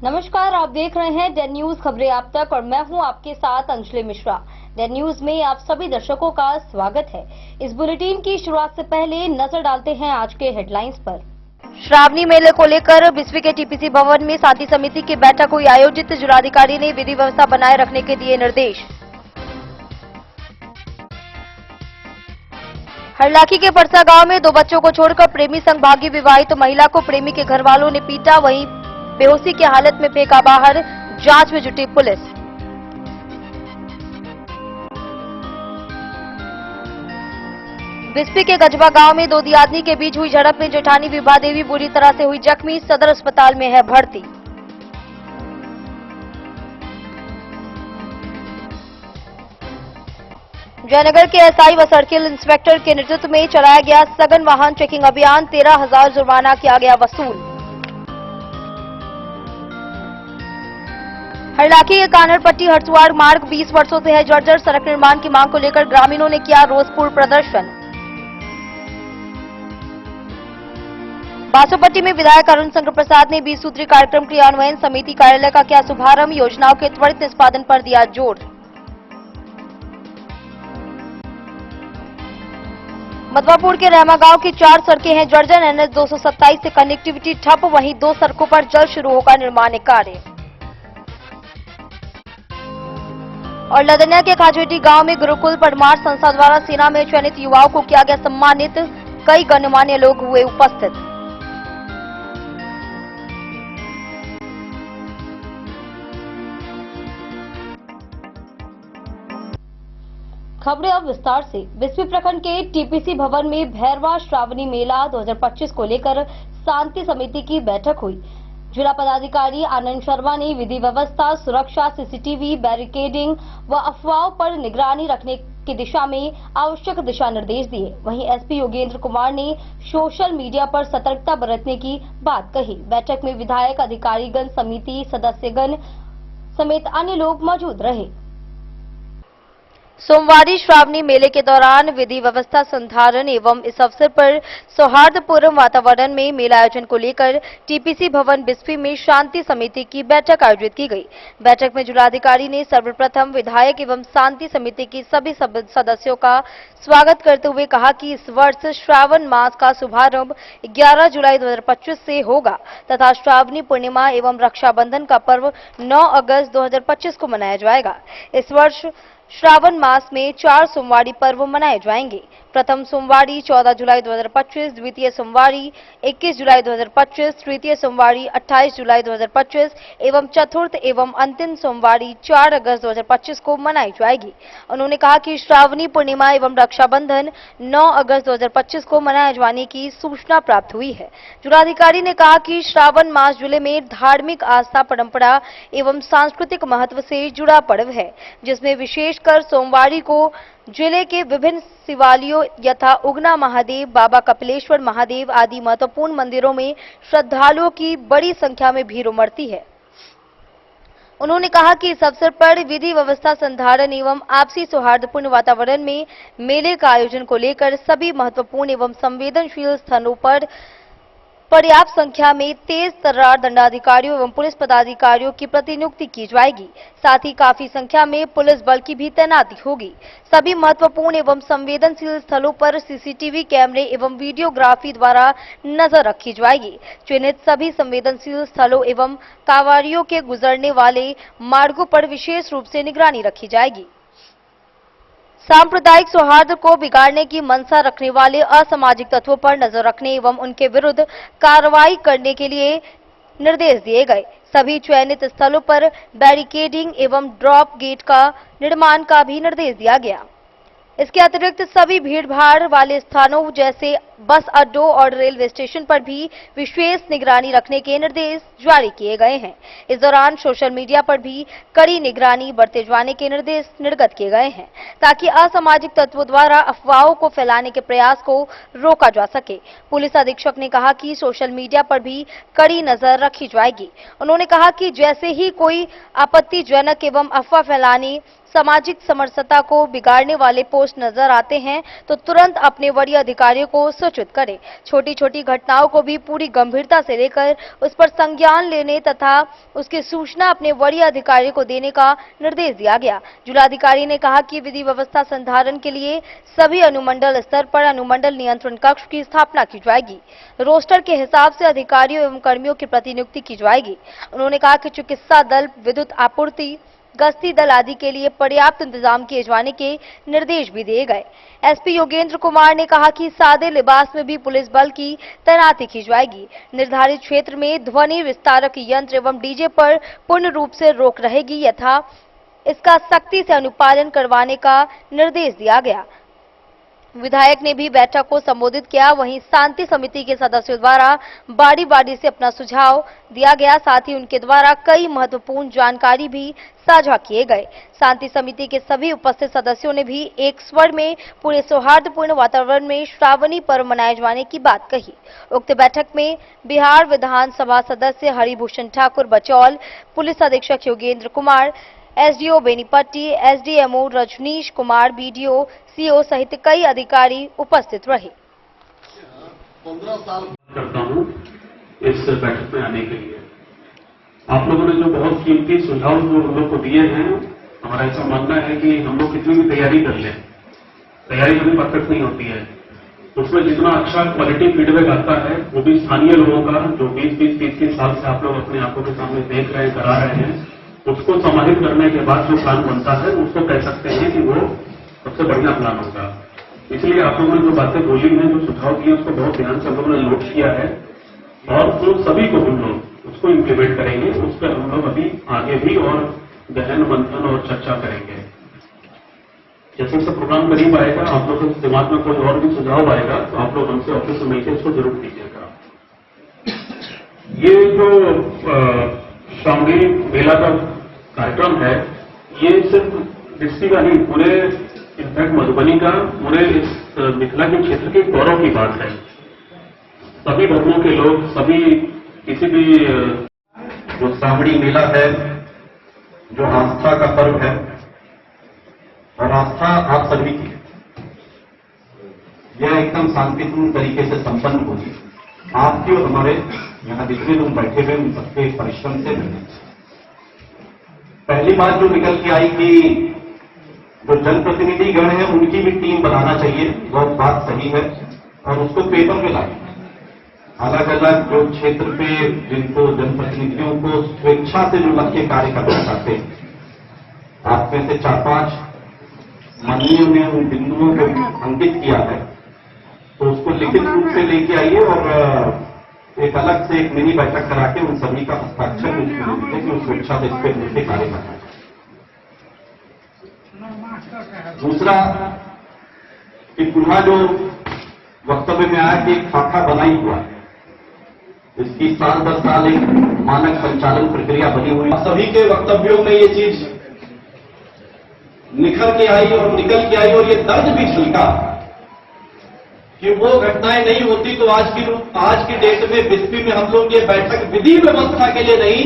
नमस्कार, आप देख रहे हैं डेन न्यूज खबरें आप तक और मैं हूं आपके साथ अंजलि मिश्रा। डेन न्यूज में आप सभी दर्शकों का स्वागत है। इस बुलेटिन की शुरुआत से पहले नजर डालते हैं आज के हेडलाइंस पर। श्रावणी मेले को लेकर बिस्फी के टीपीसी भवन में शांति समिति की बैठक हुई आयोजित। जिलाधिकारी ने विधि व्यवस्था बनाए रखने के दिए निर्देश। हरलाखी के परसा गांव में 2 बच्चों को छोड़कर प्रेमी संग भागी विवाहित महिला को प्रेमी के घर वालों ने पीटा, वहीं बेहोशी की हालत में फेंका बाहर। जांच में जुटी पुलिस। बिस्फी के गजबा गांव में 2 दियादनी के बीच हुई झड़प में जेठानी विभा देवी बुरी तरह से हुई जख्मी, सदर अस्पताल में है भर्ती। जयनगर के एसआई व सर्किल इंस्पेक्टर के नेतृत्व में चलाया गया सघन वाहन चेकिंग अभियान। 13,000 जुर्माना किया गया वसूल। हरलाखी के कानरपट्टी हरसुआड़ मार्ग 20 वर्षों से है जर्जर। सड़क निर्माण की मांग को लेकर ग्रामीणों ने किया रोषपूर्ण प्रदर्शन। बासोपट्टी में विधायक अरुण शंकर प्रसाद ने 20 सूत्री कार्यक्रम क्रियान्वयन समिति कार्यालय का किया शुभारंभ। योजनाओं के त्वरित निष्पादन पर दिया जोर। मधवापुर के रहमा गांव की 4 सड़कें हैं जर्जर। एनएच 227 से कनेक्टिविटी ठप, वहीं 2 सड़कों पर जल्द शुरू होगा निर्माण कार्य। और लदनिया के खाजवेटी गांव में गुरुकुल परमार संस्था द्वारा सेना में चयनित युवाओं को किया गया सम्मानित। कई गणमान्य लोग हुए उपस्थित। खबरें अब विस्तार से। बिस्फी प्रखंड के टीपीसी भवन में भैरवा श्रावणी मेला 2025 को लेकर शांति समिति की बैठक हुई। जिला पदाधिकारी आनंद शर्मा ने विधि व्यवस्था, सुरक्षा, सीसीटीवी, बैरिकेडिंग व अफवाहों पर निगरानी रखने की दिशा में आवश्यक दिशा निर्देश दिए। वहीं एसपी योगेंद्र कुमार ने सोशल मीडिया पर सतर्कता बरतने की बात कही। बैठक में विधायक, अधिकारीगण, समिति सदस्यगण समेत अन्य लोग मौजूद रहे। सोमवारी श्रावणी मेले के दौरान विधि व्यवस्था संधारण एवं इस अवसर पर सौहार्दपूर्ण वातावरण में मेला आयोजन को लेकर टीपीसी भवन बिस्फी में शांति समिति की बैठक आयोजित की गई। बैठक में जिलाधिकारी ने सर्वप्रथम विधायक एवं शांति समिति की सभी सदस्यों का स्वागत करते हुए कहा कि इस वर्ष श्रावण मास का शुभारंभ 11 जुलाई 2025 से होगा तथा श्रावणी पूर्णिमा एवं रक्षाबंधन का पर्व 9 अगस्त 2025 को मनाया जाएगा। इस वर्ष श्रावण मास में 4 सोमवारी पर्व मनाए जाएंगे। प्रथम सोमवारी 14 जुलाई 2025, द्वितीय सोमवारी 21 जुलाई 2025, तृतीय सोमवारी 28 जुलाई 2025 एवं चतुर्थ एवं अंतिम सोमवारी 4 अगस्त 2025 को मनाई जाएगी। उन्होंने कहा कि श्रावणी पूर्णिमा एवं रक्षाबंधन 9 अगस्त 2025 को मनाए जाने की सूचना प्राप्त हुई है। जिलाधिकारी ने कहा कि श्रावण मास जिले में धार्मिक आस्था, परंपरा एवं सांस्कृतिक महत्व से जुड़ा पर्व है, जिसमें विशेषकर सोमवारी को जिले के विभिन्न शिवालयों यथा उगना महादेव, बाबा कपिलेश्वर महादेव आदि महत्वपूर्ण मंदिरों में श्रद्धालुओं की बड़ी संख्या में भीड़ उमड़ती है। उन्होंने कहा कि इस अवसर पर विधि व्यवस्था संधारण एवं आपसी सौहार्दपूर्ण वातावरण में मेले का आयोजन को लेकर सभी महत्वपूर्ण एवं संवेदनशील स्थानों पर पर्याप्त संख्या में तेज तर्रार दंडाधिकारियों एवं पुलिस पदाधिकारियों की प्रतिनियुक्ति की जाएगी। साथ ही काफी संख्या में पुलिस बल की भी तैनाती होगी। सभी महत्वपूर्ण एवं संवेदनशील स्थलों पर सीसीटीवी कैमरे एवं वीडियोग्राफी द्वारा नजर रखी जाएगी। चयनित सभी संवेदनशील स्थलों एवं कांवड़ियों के गुजरने वाले मार्गों पर विशेष रूप से निगरानी रखी जाएगी। सांप्रदायिक सौहार्द को बिगाड़ने की मंशा रखने वाले असामाजिक तत्वों पर नजर रखने एवं उनके विरुद्ध कार्रवाई करने के लिए निर्देश दिए गए। सभी चयनित स्थलों पर बैरिकेडिंग एवं ड्रॉप गेट का निर्माण का भी निर्देश दिया गया। इसके अतिरिक्त सभी भीड़भाड़ वाले स्थानों जैसे बस अड्डों और रेलवे स्टेशन पर भी विशेष निगरानी रखने के निर्देश जारी किए गए हैं। इस दौरान सोशल मीडिया पर भी कड़ी निगरानी बरते जाने के निर्देश निर्गत किए गए हैं ताकि असामाजिक तत्वों द्वारा अफवाहों को फैलाने के प्रयास को रोका जा सके। पुलिस अधीक्षक ने कहा कि सोशल मीडिया पर भी कड़ी नजर रखी जाएगी। उन्होंने कहा कि जैसे ही कोई आपत्तिजनक एवं अफवाह फैलाने, सामाजिक समरसता को बिगाड़ने वाले पोस्ट नजर आते हैं तो तुरंत अपने वरीय अधिकारियों को सूचित करें। छोटी छोटी घटनाओं को भी पूरी गंभीरता से लेकर उस पर संज्ञान लेने तथा उसकी सूचना अपने वरीय अधिकारी को देने का निर्देश दिया गया। जिलाधिकारी ने कहा कि विधि व्यवस्था संधारण के लिए सभी अनुमंडल स्तर पर अनुमंडल नियंत्रण कक्ष की स्थापना की जाएगी। रोस्टर के हिसाब से अधिकारियों एवं कर्मियों की प्रतिनियुक्ति की जाएगी। उन्होंने कहा कि चिकित्सा दल, विद्युत आपूर्ति, गश्ती दल आदि के लिए पर्याप्त इंतजाम किए जाने के निर्देश भी दिए गए। एसपी योगेंद्र कुमार ने कहा कि सादे लिबास में भी पुलिस बल की तैनाती की जाएगी। निर्धारित क्षेत्र में ध्वनि विस्तारक यंत्र एवं डीजे पर पूर्ण रूप से रोक रहेगी तथा इसका सख्ती से अनुपालन करवाने का निर्देश दिया गया। विधायक ने भी बैठक को संबोधित किया। वहीं शांति समिति के सदस्यों द्वारा बारी बारी से अपना सुझाव दिया गया। साथ ही उनके द्वारा कई महत्वपूर्ण जानकारी भी साझा किए गए। शांति समिति के सभी उपस्थित सदस्यों ने भी एक स्वर में पूरे सौहार्दपूर्ण वातावरण में श्रावणी पर्व मनाए जाने की बात कही। उक्त बैठक में बिहार विधानसभा सदस्य हरिभूषण ठाकुर बचौल, पुलिस अधीक्षक Yogendra Kumar, SDO Benipatti, SDMO Rajneesh Kumar, BDO, CO सहित कई अधिकारी उपस्थित रहे। 15 साल करता हूं इस बैठक में आने के लिए। आप लोगों ने जो बहुत कीमती सुझाव जो हम लोग को दिए हैं, हमारा ऐसा मानना है कि हम लोग कितनी भी तैयारी कर लें, तैयारी कभी परफेक्ट नहीं होती है। उसमें जितना अच्छा क्वालिटी फीडबैक आता है वो भी स्थानीय लोगों का, जो 20-30 साल से आप लोग अपने आंखों के सामने देख रहे हैं, करा रहे हैं, उसको समाहित करने के बाद जो प्लान बनता है उसको कह सकते हैं कि वो सबसे बढ़िया प्लान होगा। इसलिए आप लोगों ने जो बातें बोली हैं, जो सुझाव दिए, उसको बहुत ध्यान से हम लोगों ने नोट किया है और उन सभी को हम लोग उसको इम्प्लीमेंट करेंगे। उस पर हम लोग अभी आगे भी और गहन मंथन और चर्चा करेंगे। जैसे जैसे प्रोग्राम करीब आएगा, आप लोग के दिमाग में कोई और भी सुझाव आएगा तो आप लोग हमसे ऑफिस में मिलकर इसको जरूर कीजिएगा। ये जो श्रावणी मेला का कार्यक्रम है, ये सिर्फ डिस्ट्रिक्ट का नहीं, पूरे इनफैक्ट मधुबनी का, पूरे इस मिथिला के क्षेत्र के गौरव की बात है। सभी धर्मों के लोग, सभी किसी भी जो श्रावणी मेला है, जो आस्था का पर्व है और आस्था आप सभी की, यह एकदम शांतिपूर्ण तरीके से संपन्न होगी। आपके और हमारे यहाँ जितने लोग बैठे हुए उन सबके परिश्रम से बने। पहली बात जो निकल के आई कि जो जनप्रतिनिधि गण है उनकी भी टीम बनाना चाहिए, बहुत बात सही है, और उसको पेपर पे लाए। अलग अलग जो क्षेत्र पे जिनको जनप्रतिनिधियों को स्वेच्छा से जो लग के कार्य करना चाहते हैं, आप में से 4-5 मंत्रियों ने उन बिंदुओं को अंकित किया है, तो उसको लिखित रूप से लेके आइए और एक अलग से एक मिनी बैठक करा के उन सभी का हस्ताक्षर कि उस स्वेच्छा से इस पर मिलकर कार्य करना है। दूसरा कि पुनः जो वक्तव्य में आया कि एक खाका बनाई हुआ है, इसकी साल 10 साल एक मानक संचालन प्रक्रिया बनी हुई। सभी के वक्तव्यों में ये चीज निखर के आई और निकल के आई और ये दर्द भी झलका कि वो घटनाएं नहीं होती तो आज की डेट में बिस्फी में हम लोग ये बैठक विधि व्यवस्था के लिए नहीं,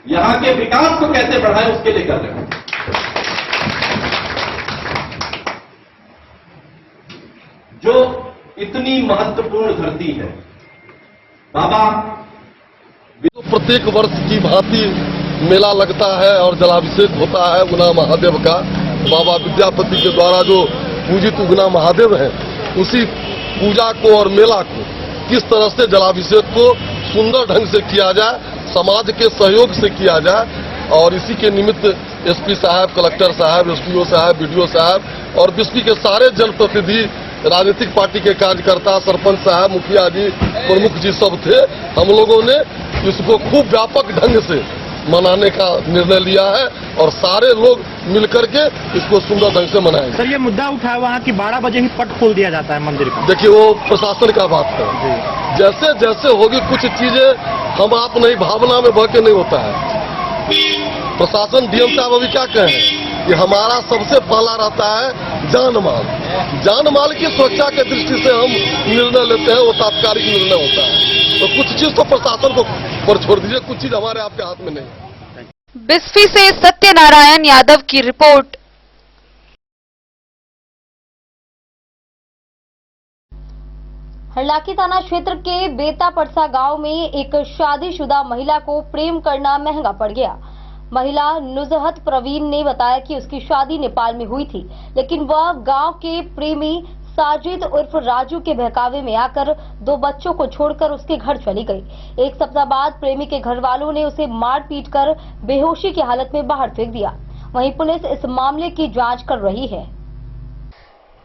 यहां के विकास को कैसे बढ़ाएं उसके लिए कर रहे हैं। जो इतनी महत्वपूर्ण धरती है, बाबा तो प्रत्येक वर्ष की भांति मेला लगता है और जलाभिषेक होता है उगना महादेव का। बाबा विद्यापति के द्वारा जो पूजित उगना महादेव है, उसी पूजा को और मेला को किस तरह से जलाभिषेक को सुंदर ढंग से किया जाए, समाज के सहयोग से किया जाए, और इसी के निमित्त एसपी साहब, कलेक्टर साहब, एसपीओ साहब, बीडीओ साहब और बिस्फी के सारे जनप्रतिनिधि, राजनीतिक पार्टी के कार्यकर्ता, सरपंच साहब, मुखिया जी, प्रमुख जी सब थे। हम लोगों ने इसको खूब व्यापक ढंग से मनाने का निर्णय लिया है और सारे लोग मिलकर के इसको सुंदर ढंग से मनाएंगे। सर, ये मुद्दा उठा हुआ है कि 12 बजे ही पट खोल दिया जाता है मंदिर का। देखिए, वो प्रशासन का बात है। जैसे जैसे होगी कुछ चीजें हम आप नहीं, भावना में बह के नहीं होता है। प्रशासन डीएम साहब अभी क्या कहें कि हमारा सबसे पहला रहता है जान माल। जान माल की सुरक्षा के दृष्टि से हम निर्णय लेते हैं, वो तात्कालिक निर्णय होता है। तो कुछ चीज तो प्रशासन को पर छोड़ दीजिए, कुछ चीज हमारे आपके हाथ में नहीं। बिस्फी से सत्यनारायण यादव की रिपोर्ट। हरलाखी थाना क्षेत्र के बेता परसा गांव में एक शादीशुदा महिला को प्रेम करना महंगा पड़ गया। महिला नुजहत प्रवीण ने बताया कि उसकी शादी नेपाल में हुई थी, लेकिन वह गांव के प्रेमी साजिद उर्फ राजू के बहकावे में आकर 2 बच्चों को छोड़कर उसके घर चली गई। एक सप्ताह बाद प्रेमी के घर वालों ने उसे मार पीट कर बेहोशी की हालत में बाहर फेंक दिया। वहीं पुलिस इस मामले की जांच कर रही है।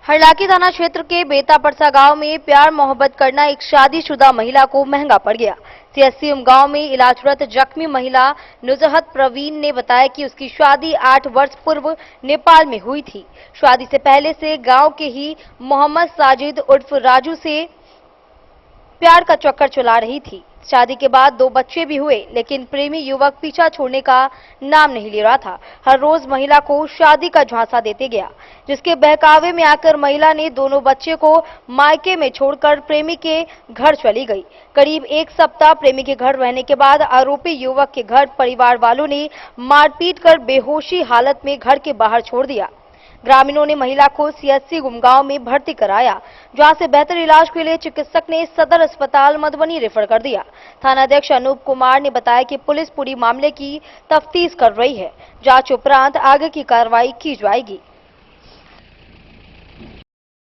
हरलाखी थाना क्षेत्र के बेता परसा गांव में प्यार मोहब्बत करना एक शादीशुदा महिला को महंगा पड़ गया। सीएससी गांव में इलाजरत जख्मी महिला नुजहत प्रवीण ने बताया कि उसकी शादी 8 वर्ष पूर्व नेपाल में हुई थी। शादी से पहले से गांव के ही मोहम्मद साजिद उर्फ राजू से प्यार का चक्कर चला रही थी। शादी के बाद 2 बच्चे भी हुए, लेकिन प्रेमी युवक पीछा छोड़ने का नाम नहीं ले रहा था। हर रोज महिला को शादी का झांसा देते गया, जिसके बहकावे में आकर महिला ने दोनों बच्चे को मायके में छोड़कर प्रेमी के घर चली गई। करीब 1 सप्ताह प्रेमी के घर रहने के बाद आरोपी युवक के घर परिवार वालों ने मारपीट कर बेहोशी हालत में घर के बाहर छोड़ दिया। ग्रामीणों ने महिला को सीएससी गुमगांव में भर्ती कराया, जहां से बेहतर इलाज के लिए चिकित्सक ने सदर अस्पताल मधुबनी रेफर कर दिया। थानाध्यक्ष अनूप कुमार ने बताया कि पुलिस पूरी मामले की तफ्तीश कर रही है। जांच उपरांत आगे की कार्रवाई की जाएगी।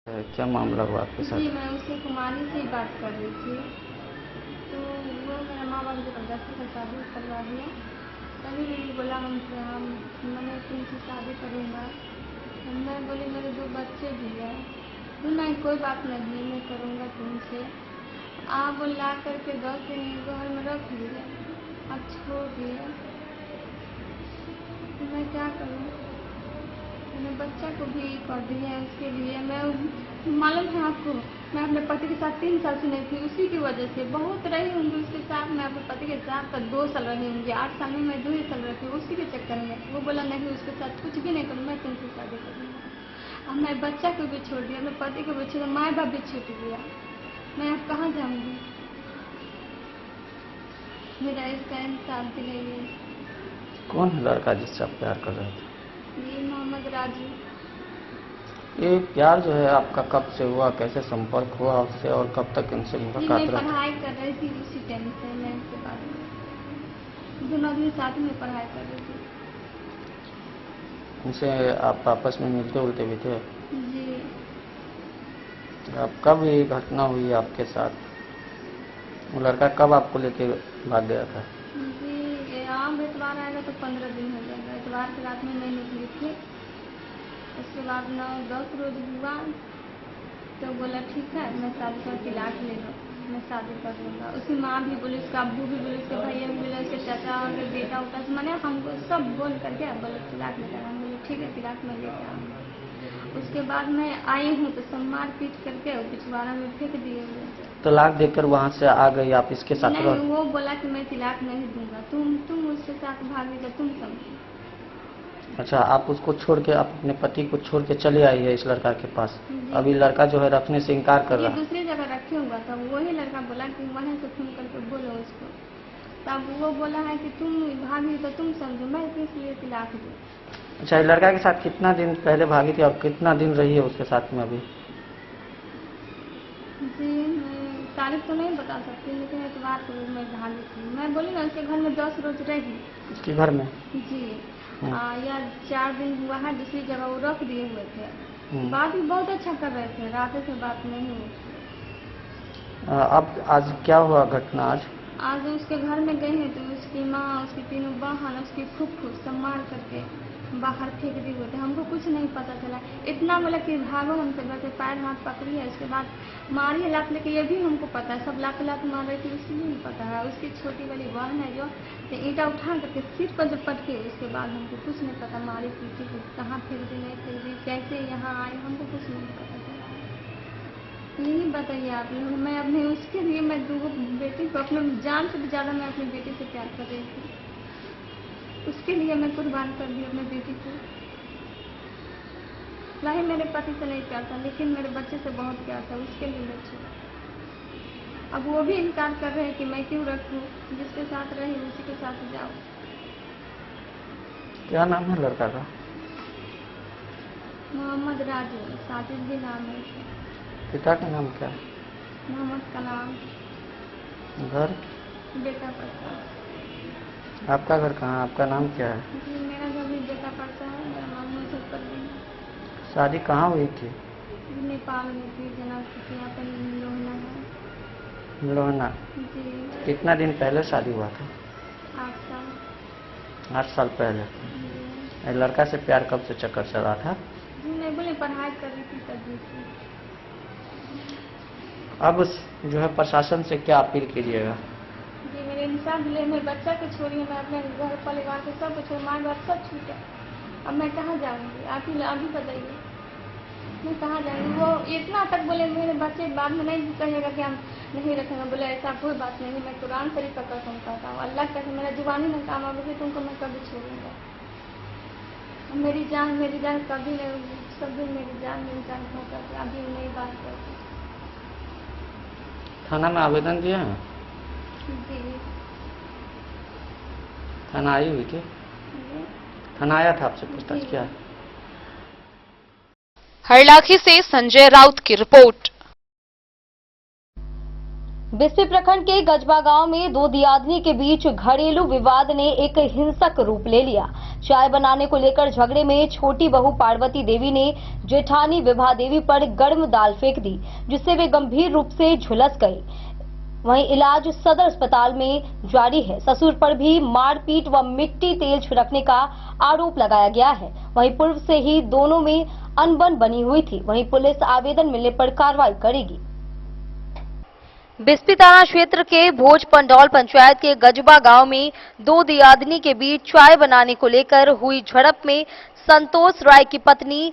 क्या मामला हुआ आपके साथ? जी, मैं उससे कुमारी से ही बात कर रही थी, तो वो मेरा माँ बाप जबरदस्ती से शादी करवा दिया। तभी मैंने बोला मैंने तुमसे शादी करूँगा। मैं बोली मेरे 2 बच्चे भी हैं। तो नहीं, कोई बात नहीं, मैं करूँगा तुमसे। आप वो ला करके 10 दिन घर में रख लिया, अब छोड़ दिया। तो मैं क्या करूँ? मैंने बच्चा को भी कर दिया। उसके लिए मैं मालूम है आपको, मैं अपने पति के साथ 3 साल से नहीं थी, उसी की वजह से बहुत रही होंगी उसके साथ। मैं अपने पति के साथ 2 साल रही होंगी, 8 साल में मैं 2 ही साल रहती हूँ, उसी के चक्कर में। वो बोला नहीं, उसके साथ कुछ भी नहीं करूँ, मैं तुमसे शादी करूँगा। अब मैं बच्चा को भी छोड़ दिया, मैं पति को भी छोड़, माँ बाप भी छूट गया। मैं अब कहाँ जाऊँगी? मेरा इसका इंसाफ दिलाइए। कौन है लड़का जिससे आप प्यार कर रहे थे? ये मोहम्मद राजू। ये प्यार जो है आपका कब से हुआ, कैसे संपर्क हुआ उससे और कब तक इनसे जी, मुलाकात मैं रही? पढ़ाई कर रही थी उसी टाइम से। मैं इसके बाद में दोनों आदमी साथ में पढ़ाई कर रही थी। इनसे आप आपस में मिलते उलते भी थे? जी, आप कब ये घटना हुई आपके साथ? वो लड़का कब आपको लेके भाग गया था? जी, आम एतवार आएगा तो 15 दिन हो जाएगा। एतवार की रात में मैं निकली थी। उसके बाद 9-10 रोज हुआ तो बोला ठीक है, मैं शादी कर तलाक ले लो, मैं शादी कर लूँगा। उसकी माँ भी बोली, उसका अब्बू भी बोले, उसके भैया भी बोले, उसके चाचा और बेटा उटा से मैंने हमको सब बोल करके बोले तलाक लेकर। हम बोले ठीक है, तलाक में लेकर आऊँगा। उसके बाद मैं आई हूँ तो सब मार पीट करके पिछवाड़ा में फेंक दिए हुए। तलाक देकर वहाँ से आ गई आप इसके साथ? नहीं, वो बोला कि मैं तलाक नहीं दूंगा, तुम उसके साथ भागेगा, तुम समझो। अच्छा, आप उसको छोड़ के, आप अपने पति को छोड़ के चले आई है इस लड़का के पास। अभी लड़का जो है रखने से इनकार कर ये रहा है। दूसरी जगह रखे हुआ था, वही लड़का बोला कि वहीं से फोन करके बोलो उसको। तब वो बोला है कि तुम भागी तो तुम समझो, मैं किस लिए तलाक दूँ। अच्छा, इस लड़का के साथ कितना दिन पहले भागी थी और कितना दिन रही है उसके साथ में अभी? जी, मैं तारीख तो नहीं बता सकती, लेकिन एतवार को मैं भागी थी। मैं बोली ना उसके घर में 10 रोज रही। उसके घर में? जी, या 4 दिन हुआ है, दूसरी जगह वो रख दिए हुए थे। बात भी बहुत अच्छा कर रहे थे, रात से बात नहीं हुई। अब आज क्या हुआ घटना? आज उसके घर में गए हैं तो उसकी माँ, उसकी 3 बहन, उसकी फूफू सब मार करके बाहर फेंक दिए हुए थे। हमको कुछ नहीं पता चला। इतना बोला कि भागो हमसे, बचे पैर हाथ पकड़ी है। उसके बाद मारी है लात लेके, ये भी हमको पता है। सब लात मार रही थी, उसकी नहीं पता है। उसकी छोटी वाली बहन है जो ईंटा उठा करके सिर पर जब पटके, उसके बाद हमको कुछ नहीं पता। मारी पीटी को कहाँ फेंक दी, नहीं फेंक दी, कैसे यहाँ आए, हमको कुछ नहीं पता चला। यही बताइए आप लोग। मैं अपने उसके लिए मैं 2 बेटी को, अपने जान से भी ज़्यादा मैं अपनी बेटी से प्यार कर रही थी। उसके लिए मैं कुर्बान कर दी अपने बेटी को। नहीं, मेरे पति से नहीं प्यार था, लेकिन मेरे बच्चे से बहुत प्यार था, उसके लिए मैं छोड़ा। अब वो भी इनकार कर रहे हैं कि मैं क्यों रखूं, जिसके साथ रही उसी के साथ जाओ। क्या नाम है लड़का का? मोहम्मद राजू, साजिद भी नाम है उसका। पिता का नाम क्या है? मोहम्मद का नाम घर? बेटा पड़ता है। आपका घर कहाँ है? आपका नाम क्या है? जी मेरा घर भी बेटा पड़ता है, मेरा नाम मुजफ्फर भी है। शादी कहाँ हुई थी? नेपाल में थी, जनक की यहाँ पर लोहना है। लोहना। जी कितना दिन पहले शादी हुआ था? 8 साल। 8 साल पहले। जी ये लड़का से प्यार कब से चक्कर चला था? जी नहीं बोले, पढ़ाई कर रही थी तभी थी। अब जो है प्रशासन से क्या अपील कीजिएगा? जी मेरे इंसान जिले में बच्चा को छोड़िए, मैं अपने घर परिवार को सब छोड़, माँ बाप सब छूटे, अब मैं कहाँ जाऊँगी? आप ही बताइए, मैं कहाँ जाऊँगी? वो इतना तक बोले मेरे बच्चे बाद में नहीं कहिएगा कि हम नहीं रखेंगे। बोले ऐसा कोई बात नहीं, मैं कुरान शरीफ का कसम खाता हूँ, अल्लाह का कसम, मेरा जुबानी में काम आगे तुमको मैं कभी छोड़ूंगा। मेरी जान कभी नहीं, सब दिन मेरी जान हो करके अभी नहीं बात करती। थाना में आवेदन दिया है? जी थाना आई हुई थी? जी। थाना आया था, आपसे पूछताछ किया? हरलाखी से संजय राउत की रिपोर्ट। बिस्फी प्रखंड के गजबा गांव में दो दियादनी के बीच घरेलू विवाद ने एक हिंसक रूप ले लिया। चाय बनाने को लेकर झगड़े में छोटी बहू पार्वती देवी ने जेठानी विभा देवी पर गर्म दाल फेंक दी, जिससे वे गंभीर रूप से झुलस गई। वहीं इलाज सदर अस्पताल में जारी है। ससुर पर भी मारपीट व मिट्टी तेल छिड़कने का आरोप लगाया गया है। वहीं पूर्व से ही दोनों में अनबन बनी हुई थी। वहीं पुलिस आवेदन मिलने पर कार्रवाई करेगी। बिस्फी थाना क्षेत्र के भोज पंडौल पंचायत के गजबा गांव में दो दियादनी के बीच चाय बनाने को लेकर हुई झड़प में संतोष राय की पत्नी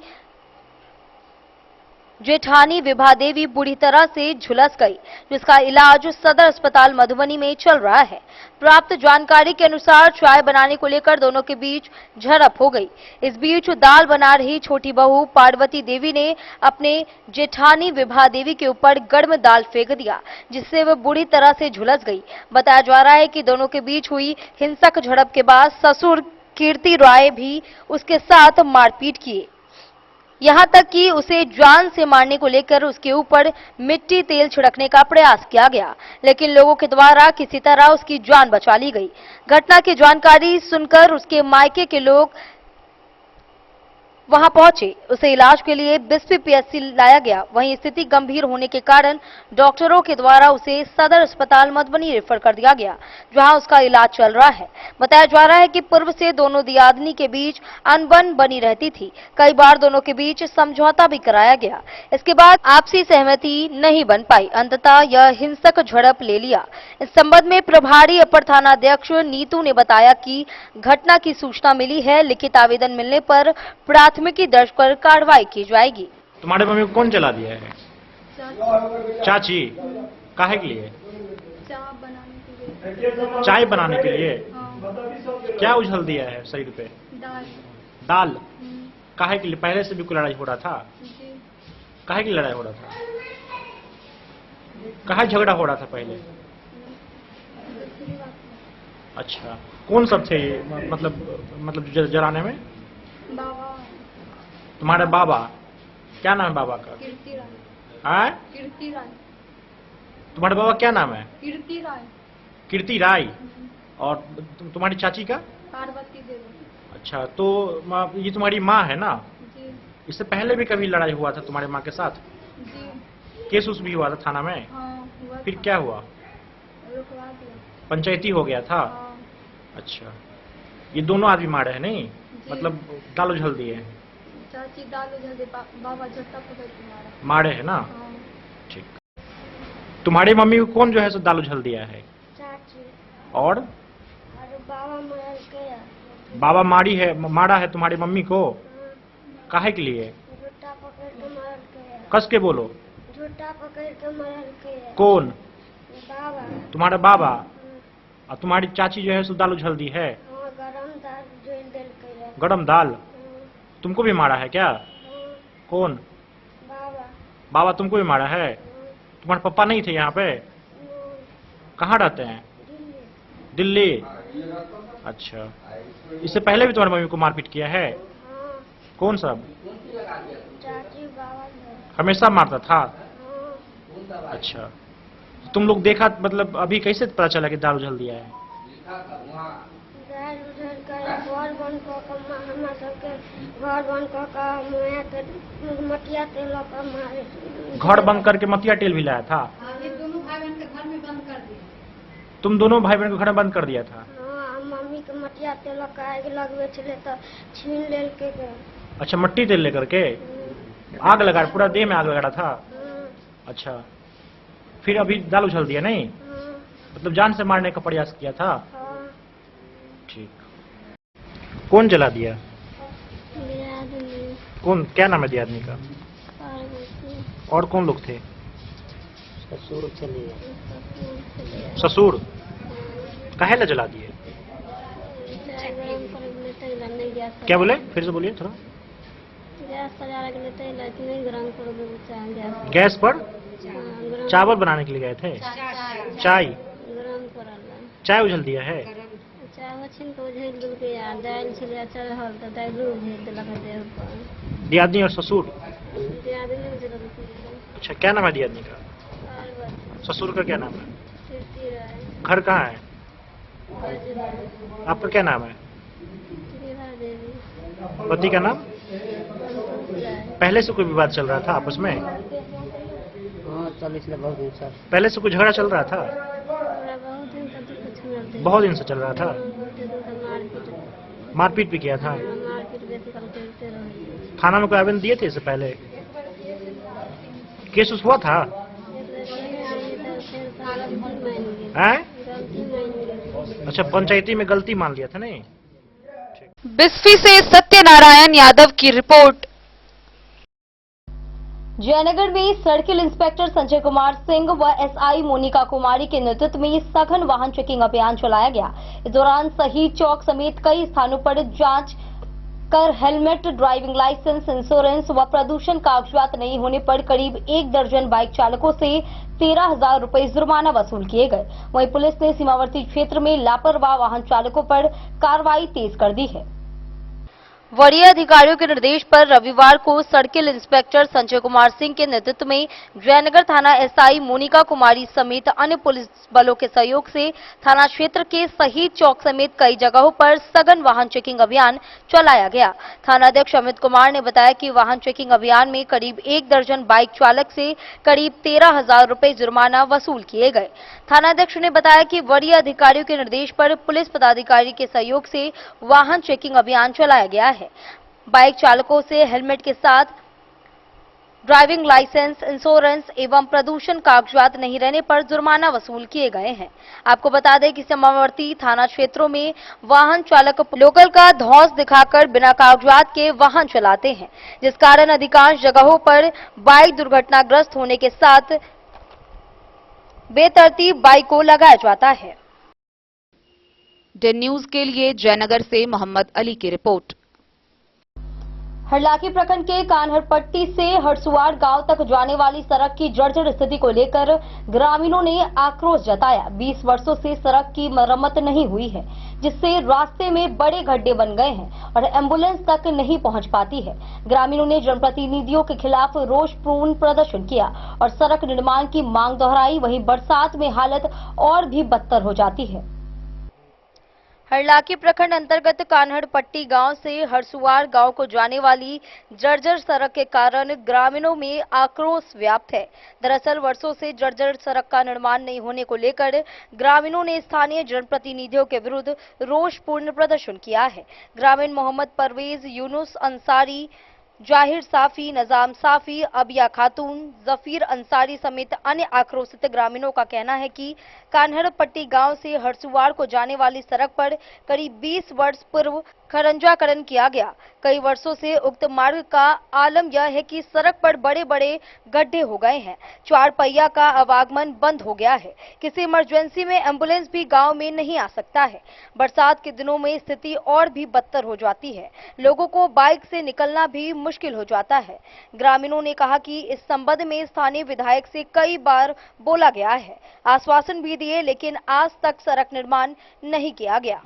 जेठानी विभा देवी बुरी तरह से झुलस गई, जिसका इलाज सदर अस्पताल मधुबनी में चल रहा है। प्राप्त जानकारी के अनुसार चाय बनाने को लेकर दोनों के बीच झड़प हो गई। इस बीच दाल बना रही छोटी बहू पार्वती देवी ने अपने जेठानी विभा देवी के ऊपर गर्म दाल फेंक दिया, जिससे वह बुरी तरह से झुलस गई। बताया जा रहा है कि दोनों के बीच हुई हिंसक झड़प के बाद ससुर कीर्ति राय भी उसके साथ मारपीट किए, यहां तक कि उसे जान से मारने को लेकर उसके ऊपर मिट्टी तेल छिड़कने का प्रयास किया गया, लेकिन लोगों के द्वारा किसी तरह उसकी जान बचा ली गई। घटना की जानकारी सुनकर उसके मायके के लोग वहां पहुंचे। उसे इलाज के लिए बिस्फी पीएचसी लाया गया। वहीं स्थिति गंभीर होने के कारण डॉक्टरों के द्वारा उसे सदर अस्पताल मधुबनी रेफर कर दिया गया, जहां उसका इलाज चल रहा है। बताया जा रहा है कि पूर्व से दोनों दियादनी के बीच अनबन बनी रहती थी। कई बार दोनों के बीच समझौता भी कराया गया। इसके बाद आपसी सहमति नहीं बन पाई। अंततः यह हिंसक झड़प ले लिया। इस संबंध में प्रभारी अपर थानाध्यक्ष नीतू ने बताया कि घटना की सूचना मिली है। लिखित आवेदन मिलने पर प्राथमिकी दर्ज कर कार्रवाई की जाएगी। तुम्हारे मम्मी को कौन जला दिया है? चाची। काहे के लिए? चाय बनाने के लिए। चाय बनाने के लिए? हाँ। क्या उछल दिया है शरीर पे? दाल। दाल? काहे के लिए? पहले से भी कोई लड़ाई हो रहा था? जी काहे की लड़ाई हो रहा था? काहे झगड़ा हो रहा था पहले? दूसरी बात। अच्छा, कौन सब थे ये? मतलब जलाने में? बाबा तुम्हारे बाबा? क्या नाम है बाबा का? कीर्ति राय। हाँ? कीर्ति राय। तुम्हारे बाबा क्या नाम है? कीर्ति राय। कीर्ति राय। और तुम्हारी चाची का? पार्वती देवी। अच्छा, तो ये तुम्हारी माँ है ना? जी इससे पहले भी कभी लड़ाई हुआ था तुम्हारी माँ के साथ? जी। केस उस भी हुआ था थाना में? हाँ हुआ फिर था। क्या हुआ? रुकवा दिया। पंचायती हो गया था? हाँ अच्छा, ये दोनों आदमी मारे हैं नहीं? जी। मतलब दाल उछल दिए हैं? चाची दाल उछल दे, बाबा झट्टा पकड़ के मारा। मारे है ना? हाँ। ठीक। तुम्हारी मम्मी को कौन जो है सो दाल उछल दिया है? चाची और बाबा मर गया। बाबा मारा है तुम्हारी मम्मी को? काहे के लिए? झूठा पकड़ के मर गया। कस के बोलो। झूठा पकड़ के मर गया। कौन? बाबा। तुम्हारा बाबा? और तुम्हारी चाची जो है सो दाल उछल दी है? गरम दाल झोल दिल गया। गरम दाल? तुमको भी मारा है क्या? कौन? बाबा। बाबा तुमको भी मारा है? तुम्हारे पापा नहीं थे यहाँ पे? कहाँ रहते हैं? दिल्ली। अच्छा, इससे पहले भी तुम्हारी मम्मी को मारपीट किया है? कौन सब? चाची बाबा। हमेशा मारता था? अच्छा, तुम लोग देखा, मतलब अभी कैसे पता चला कि दाल उछल दिया है? दाल उधर कर घर बन कर हमरा सबके घर बन कर मटिया तेल का मारे। घर बंद करके मतिया तेल भी लाया था? दोनों भाई बहन के घर में बंद कर दिया। तुम दोनों भाई बहन को घर में बंद कर दिया था? हाँ, मम्मी के मटिया तेल का आग लगवे चले तो छीन लेल के गए। अच्छा, मट्टी तेल लेकर के आग लगा, पूरा देह में आग लगा था? अच्छा, फिर अभी दाल उछल दिया नहीं? मतलब जान से मारने का प्रयास किया था? ठीक। कौन जला दिया? कौन, क्या नाम है दिया आदमी का? और कौन लोग थे? ससुर चलिए। ससुर काहे ला जला दिए? क्या बोले, फिर से बोलिए थोड़ा। गैस पर चावल बनाने के लिए गए थे? चाय चाय उछल दिया है? दियादनी और ससुर? अच्छा, क्या नाम है दियादनी का? ससुर का क्या नाम है? घर कहाँ है? आपका क्या नाम है? पति का नाम? पहले से कोई विवाद चल रहा था आपस में? हाँ, बहुत दिन से। पहले से कुछ झगड़ा चल रहा था? बहुत दिन से चल रहा था। मारपीट भी किया था? थाना में कोई आवेदन दिए थे इससे पहले? केस उस हुआ था? हैं? अच्छा, पंचायती में गलती मान लिया था नहीं? बिस्फी से सत्यनारायण यादव की रिपोर्ट। जयनगर में सर्किल इंस्पेक्टर संजय कुमार सिंह व एसआई मोनिका कुमारी के नेतृत्व में सघन वाहन चेकिंग अभियान चलाया गया। इस दौरान शहीद चौक समेत कई स्थानों पर जांच कर हेलमेट, ड्राइविंग लाइसेंस, इंश्योरेंस व प्रदूषण कागजात नहीं होने पर करीब 1 दर्जन बाइक चालकों से 13,000 रुपए जुर्माना वसूल किए गए। वहीं पुलिस ने सीमावर्ती क्षेत्र में लापरवाह वाहन चालकों पर कार्रवाई तेज कर दी है। वरीय अधिकारियों के निर्देश पर रविवार को सर्किल इंस्पेक्टर संजय कुमार सिंह के नेतृत्व में जयनगर थाना एसआई मोनिका कुमारी समेत अन्य पुलिस बलों के सहयोग से थाना क्षेत्र के शहीद चौक समेत कई जगहों पर सघन वाहन चेकिंग अभियान चलाया गया। थानाध्यक्ष अमित कुमार ने बताया कि वाहन चेकिंग अभियान में करीब 1 दर्जन बाइक चालक से करीब 13,000 रुपए जुर्माना वसूल किए गए। थानाध्यक्ष ने बताया कि वरीय अधिकारियों के निर्देश पर पुलिस पदाधिकारी के सहयोग से वाहन चेकिंग अभियान चलाया गया है। बाइक चालकों से हेलमेट के साथ ड्राइविंग लाइसेंस, इंश्योरेंस एवं प्रदूषण कागजात नहीं रहने पर जुर्माना वसूल किए गए हैं। आपको बता दें कि सीमावर्ती थाना क्षेत्रों में वाहन चालक लोकल का धौंस दिखाकर बिना कागजात के वाहन चलाते हैं, जिस कारण अधिकांश जगहों पर बाइक दुर्घटनाग्रस्त होने के साथ बेतरतीब बाइक को लगाया जाता है। डे न्यूज के लिए जयनगर से मोहम्मद अली की रिपोर्ट। हरलाखी प्रखंड के कान्हरपट्टी से हरसुआड़ गांव तक जाने वाली सड़क की जर्जर स्थिति को लेकर ग्रामीणों ने आक्रोश जताया। 20 वर्षों से सड़क की मरम्मत नहीं हुई है, जिससे रास्ते में बड़े गड्ढे बन गए हैं और एम्बुलेंस तक नहीं पहुंच पाती है। ग्रामीणों ने जनप्रतिनिधियों के खिलाफ रोषपूर्ण प्रदर्शन किया और सड़क निर्माण की मांग दोहराई। वहीं बरसात में हालत और भी बदतर हो जाती है। हरलाखी प्रखंड अंतर्गत कान्हरपट्टी गांव से हरसुआड़ गांव को जाने वाली जर्जर सड़क के कारण ग्रामीणों में आक्रोश व्याप्त है। दरअसल वर्षों से जर्जर सड़क का निर्माण नहीं होने को लेकर ग्रामीणों ने स्थानीय जनप्रतिनिधियों के विरुद्ध रोषपूर्ण प्रदर्शन किया है। ग्रामीण मोहम्मद परवेज, यूनुस अंसारी, जाहिर साफी, नजाम साफी, अबिया खातून, जफीर अंसारी समेत अन्य आक्रोशित ग्रामीणों का कहना है कि कान्हरपट्टी गांव से हरसुआड़ को जाने वाली सड़क पर करीब 20 वर्ष पूर्व खरंजाकरण किया गया। कई वर्षों से उक्त मार्ग का आलम यह है कि सड़क पर बड़े बड़े गड्ढे हो गए हैं, 4 पहिया का आवागमन बंद हो गया है। किसी इमरजेंसी में एम्बुलेंस भी गांव में नहीं आ सकता है। बरसात के दिनों में स्थिति और भी बदतर हो जाती है, लोगों को बाइक से निकलना भी मुश्किल हो जाता है। ग्रामीणों ने कहा कि इस संबंध में स्थानीय विधायक से कई बार बोला गया है, आश्वासन भी दिए, लेकिन आज तक सड़क निर्माण नहीं किया गया।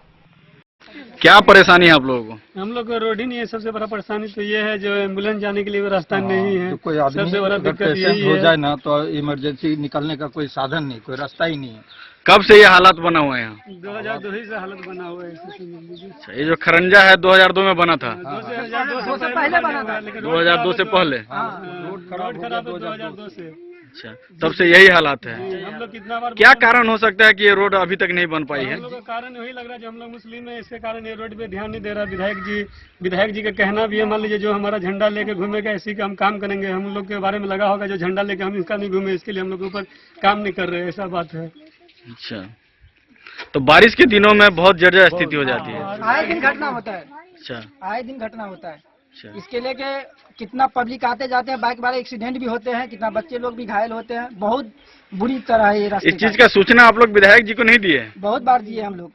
क्या परेशानी है आप लोगों को? हम लोग को रोड ही नहीं है। सबसे बड़ा परेशानी तो ये है जो एम्बुलेंस जाने के लिए रास्ता नहीं है। तो कोई आदमी सबसे बड़ा अगर दिक्कत पेशेंट यही हो है। जाए ना तो इमरजेंसी निकलने का कोई साधन नहीं, कोई रास्ता ही नहीं है। कब से ये हालात बना हुआ है यहाँ? 2002 ही से हालत बना हुआ है। अच्छा, ये जो खरंजा है 2002 में बना था? 2002 से पहले बना था, लेकिन 2002 से पहले? रोड खराब है 2002 से। अच्छा, तब से यही हालात है। हम लोग कितना बार क्या कारण हो सकता है कि ये रोड अभी तक नहीं बन पाई है? हम लोग का कारण वही लग रहा है जो हम लोग मुस्लिम है, इसके कारण ये रोड पे ध्यान नहीं दे रहा। विधायक जी का कहना भी है, मान लीजिए जो हमारा झंडा लेके घूमेगा इसी का हम काम करेंगे। हम लोग के बारे में लगा होगा जो झंडा लेके हम इसका नहीं घूमे, इसके लिए हम लोग के ऊपर काम नहीं कर रहे, ऐसा बात है। अच्छा, तो बारिश के दिनों में बहुत जर्जर स्थिति हो जाती है। आए दिन घटना होता है। अच्छा, आए दिन घटना होता है। अच्छा, इसके लेके कितना पब्लिक आते जाते हैं, बाइक वाले एक्सीडेंट भी होते हैं, कितना बच्चे लोग भी घायल होते हैं। बहुत बुरी तरह है ये रास्ते। इस चीज का सूचना आप लोग विधायक जी को नहीं दिए? बहुत बार दिए हम लोग।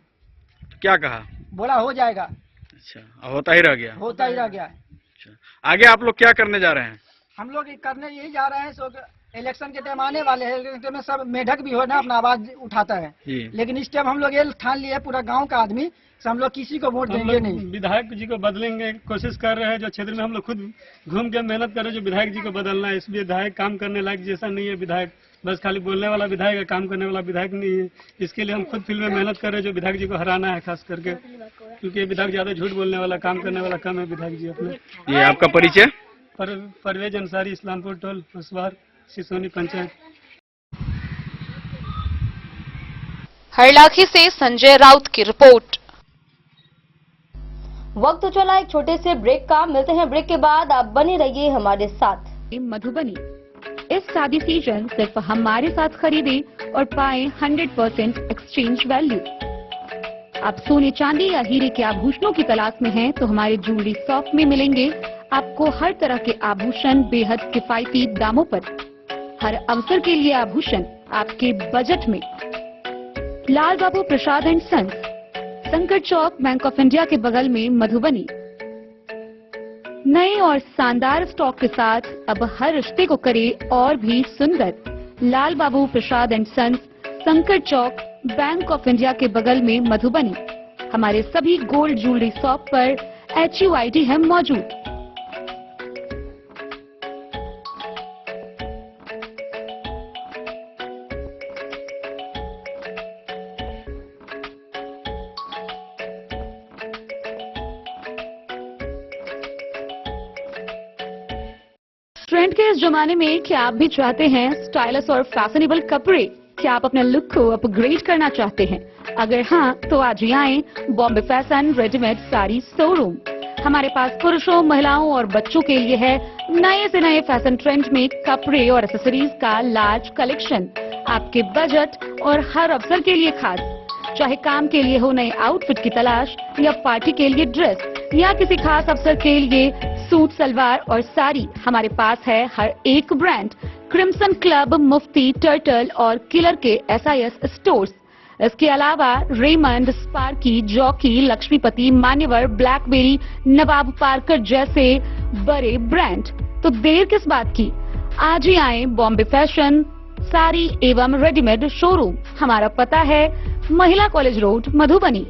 क्या कहा? बोला हो जाएगा। अच्छा, होता ही रह गया? होता ही रह गया। अच्छा, आगे आप लोग क्या करने जा रहे हैं? हम लोग करने यही जा रहे हैं। सो इलेक्शन के टाइम आने वाले हैं, इलेक्शन में सब मेढक भी हो ना अपना आवाज उठाता है, लेकिन इस टाइम हम लोग ये ठान लिए पूरा गांव का आदमी से हम लोग किसी को वोट देंगे नहीं। विधायक जी को बदलेंगे, कोशिश कर रहे हैं। जो क्षेत्र में हम लोग खुद घूम के मेहनत कर रहे हैं, जो विधायक जी को बदलना है। इस विधायक काम करने लायक जैसा नहीं है विधायक, बस खाली बोलने वाला विधायक है, काम करने वाला विधायक नहीं है। इसके लिए हम खुद फील्ड में मेहनत कर रहे हैं, जो विधायक जी को हराना है खास करके, क्योंकि विधायक ज्यादा झूठ बोलने वाला, काम करने वाला कम है विधायक जी अपने। ये आपका परिचय? परवेज अंसारी, इस्लामपुर टोल, मसवार, सिसोनी पंचायत। हरलाखी से संजय राउत की रिपोर्ट। वक्त तो चला एक छोटे से ब्रेक का, मिलते हैं ब्रेक के बाद। आप बने रहिए हमारे साथ। मधुबनी इस शादी सीजन सिर्फ हमारे साथ खरीदे और पाए 100% एक्सचेंज वैल्यू। आप सोने चांदी या हीरे के आभूषणों की तलाश में हैं तो हमारे ज्वेलरी शॉप में मिलेंगे आपको हर तरह के आभूषण बेहद किफायती दामों पर। हर अवसर के लिए आभूषण आपके बजट में। लाल बाबू प्रसाद एंड सन्स, संकट चौक, बैंक ऑफ इंडिया के बगल में, मधुबनी। नए और शानदार स्टॉक के साथ अब हर रिश्ते को करे और भी सुंदर। लाल बाबू प्रसाद एंड सन्स, संकट चौक, बैंक ऑफ इंडिया के बगल में, मधुबनी। हमारे सभी गोल्ड ज्वेलरी शॉप पर HUID है मौजूद। ट्रेंड के इस जमाने में क्या आप भी चाहते हैं स्टाइलिश और फैशनेबल कपड़े? क्या आप अपने लुक को अपग्रेड करना चाहते हैं? अगर हाँ, तो आज ही आएं Bombay fashion readymade sari showroom. हमारे पास पुरुषों, महिलाओं और बच्चों के लिए है नए से नए फैशन ट्रेंड में कपड़े और एक्सेसरीज का लार्ज कलेक्शन। आपके बजट और हर अवसर के लिए खास। चाहे काम के लिए हो नए आउटफिट की तलाश, या पार्टी के लिए ड्रेस, या किसी खास अवसर के लिए सूट, सलवार और साड़ी, हमारे पास है हर एक ब्रांड। क्रिम्सन क्लब, मुफ्ती, टर्टल और किलर के SIS स्टोर्स। इसके अलावा रेमंड, स्पार्की, जॉकी, लक्ष्मीपति, मान्यवर, ब्लैकबेरी, नवाब पार्कर जैसे बड़े ब्रांड। तो देर किस बात की, आज ही आए बॉम्बे फैशन साड़ी एवं रेडीमेड शोरूम। हमारा पता है महिला कॉलेज रोड, मधुबनी।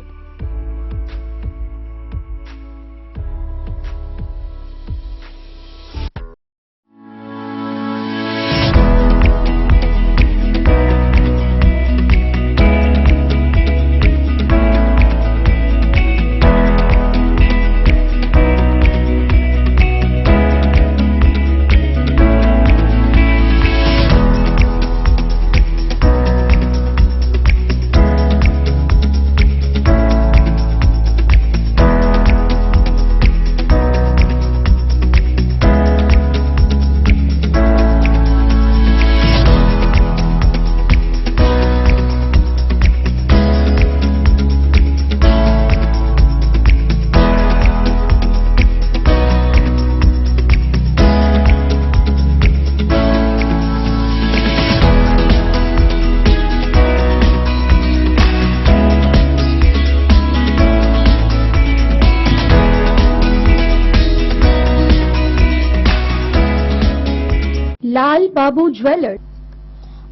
लाल बाबू ज्वेलर्स,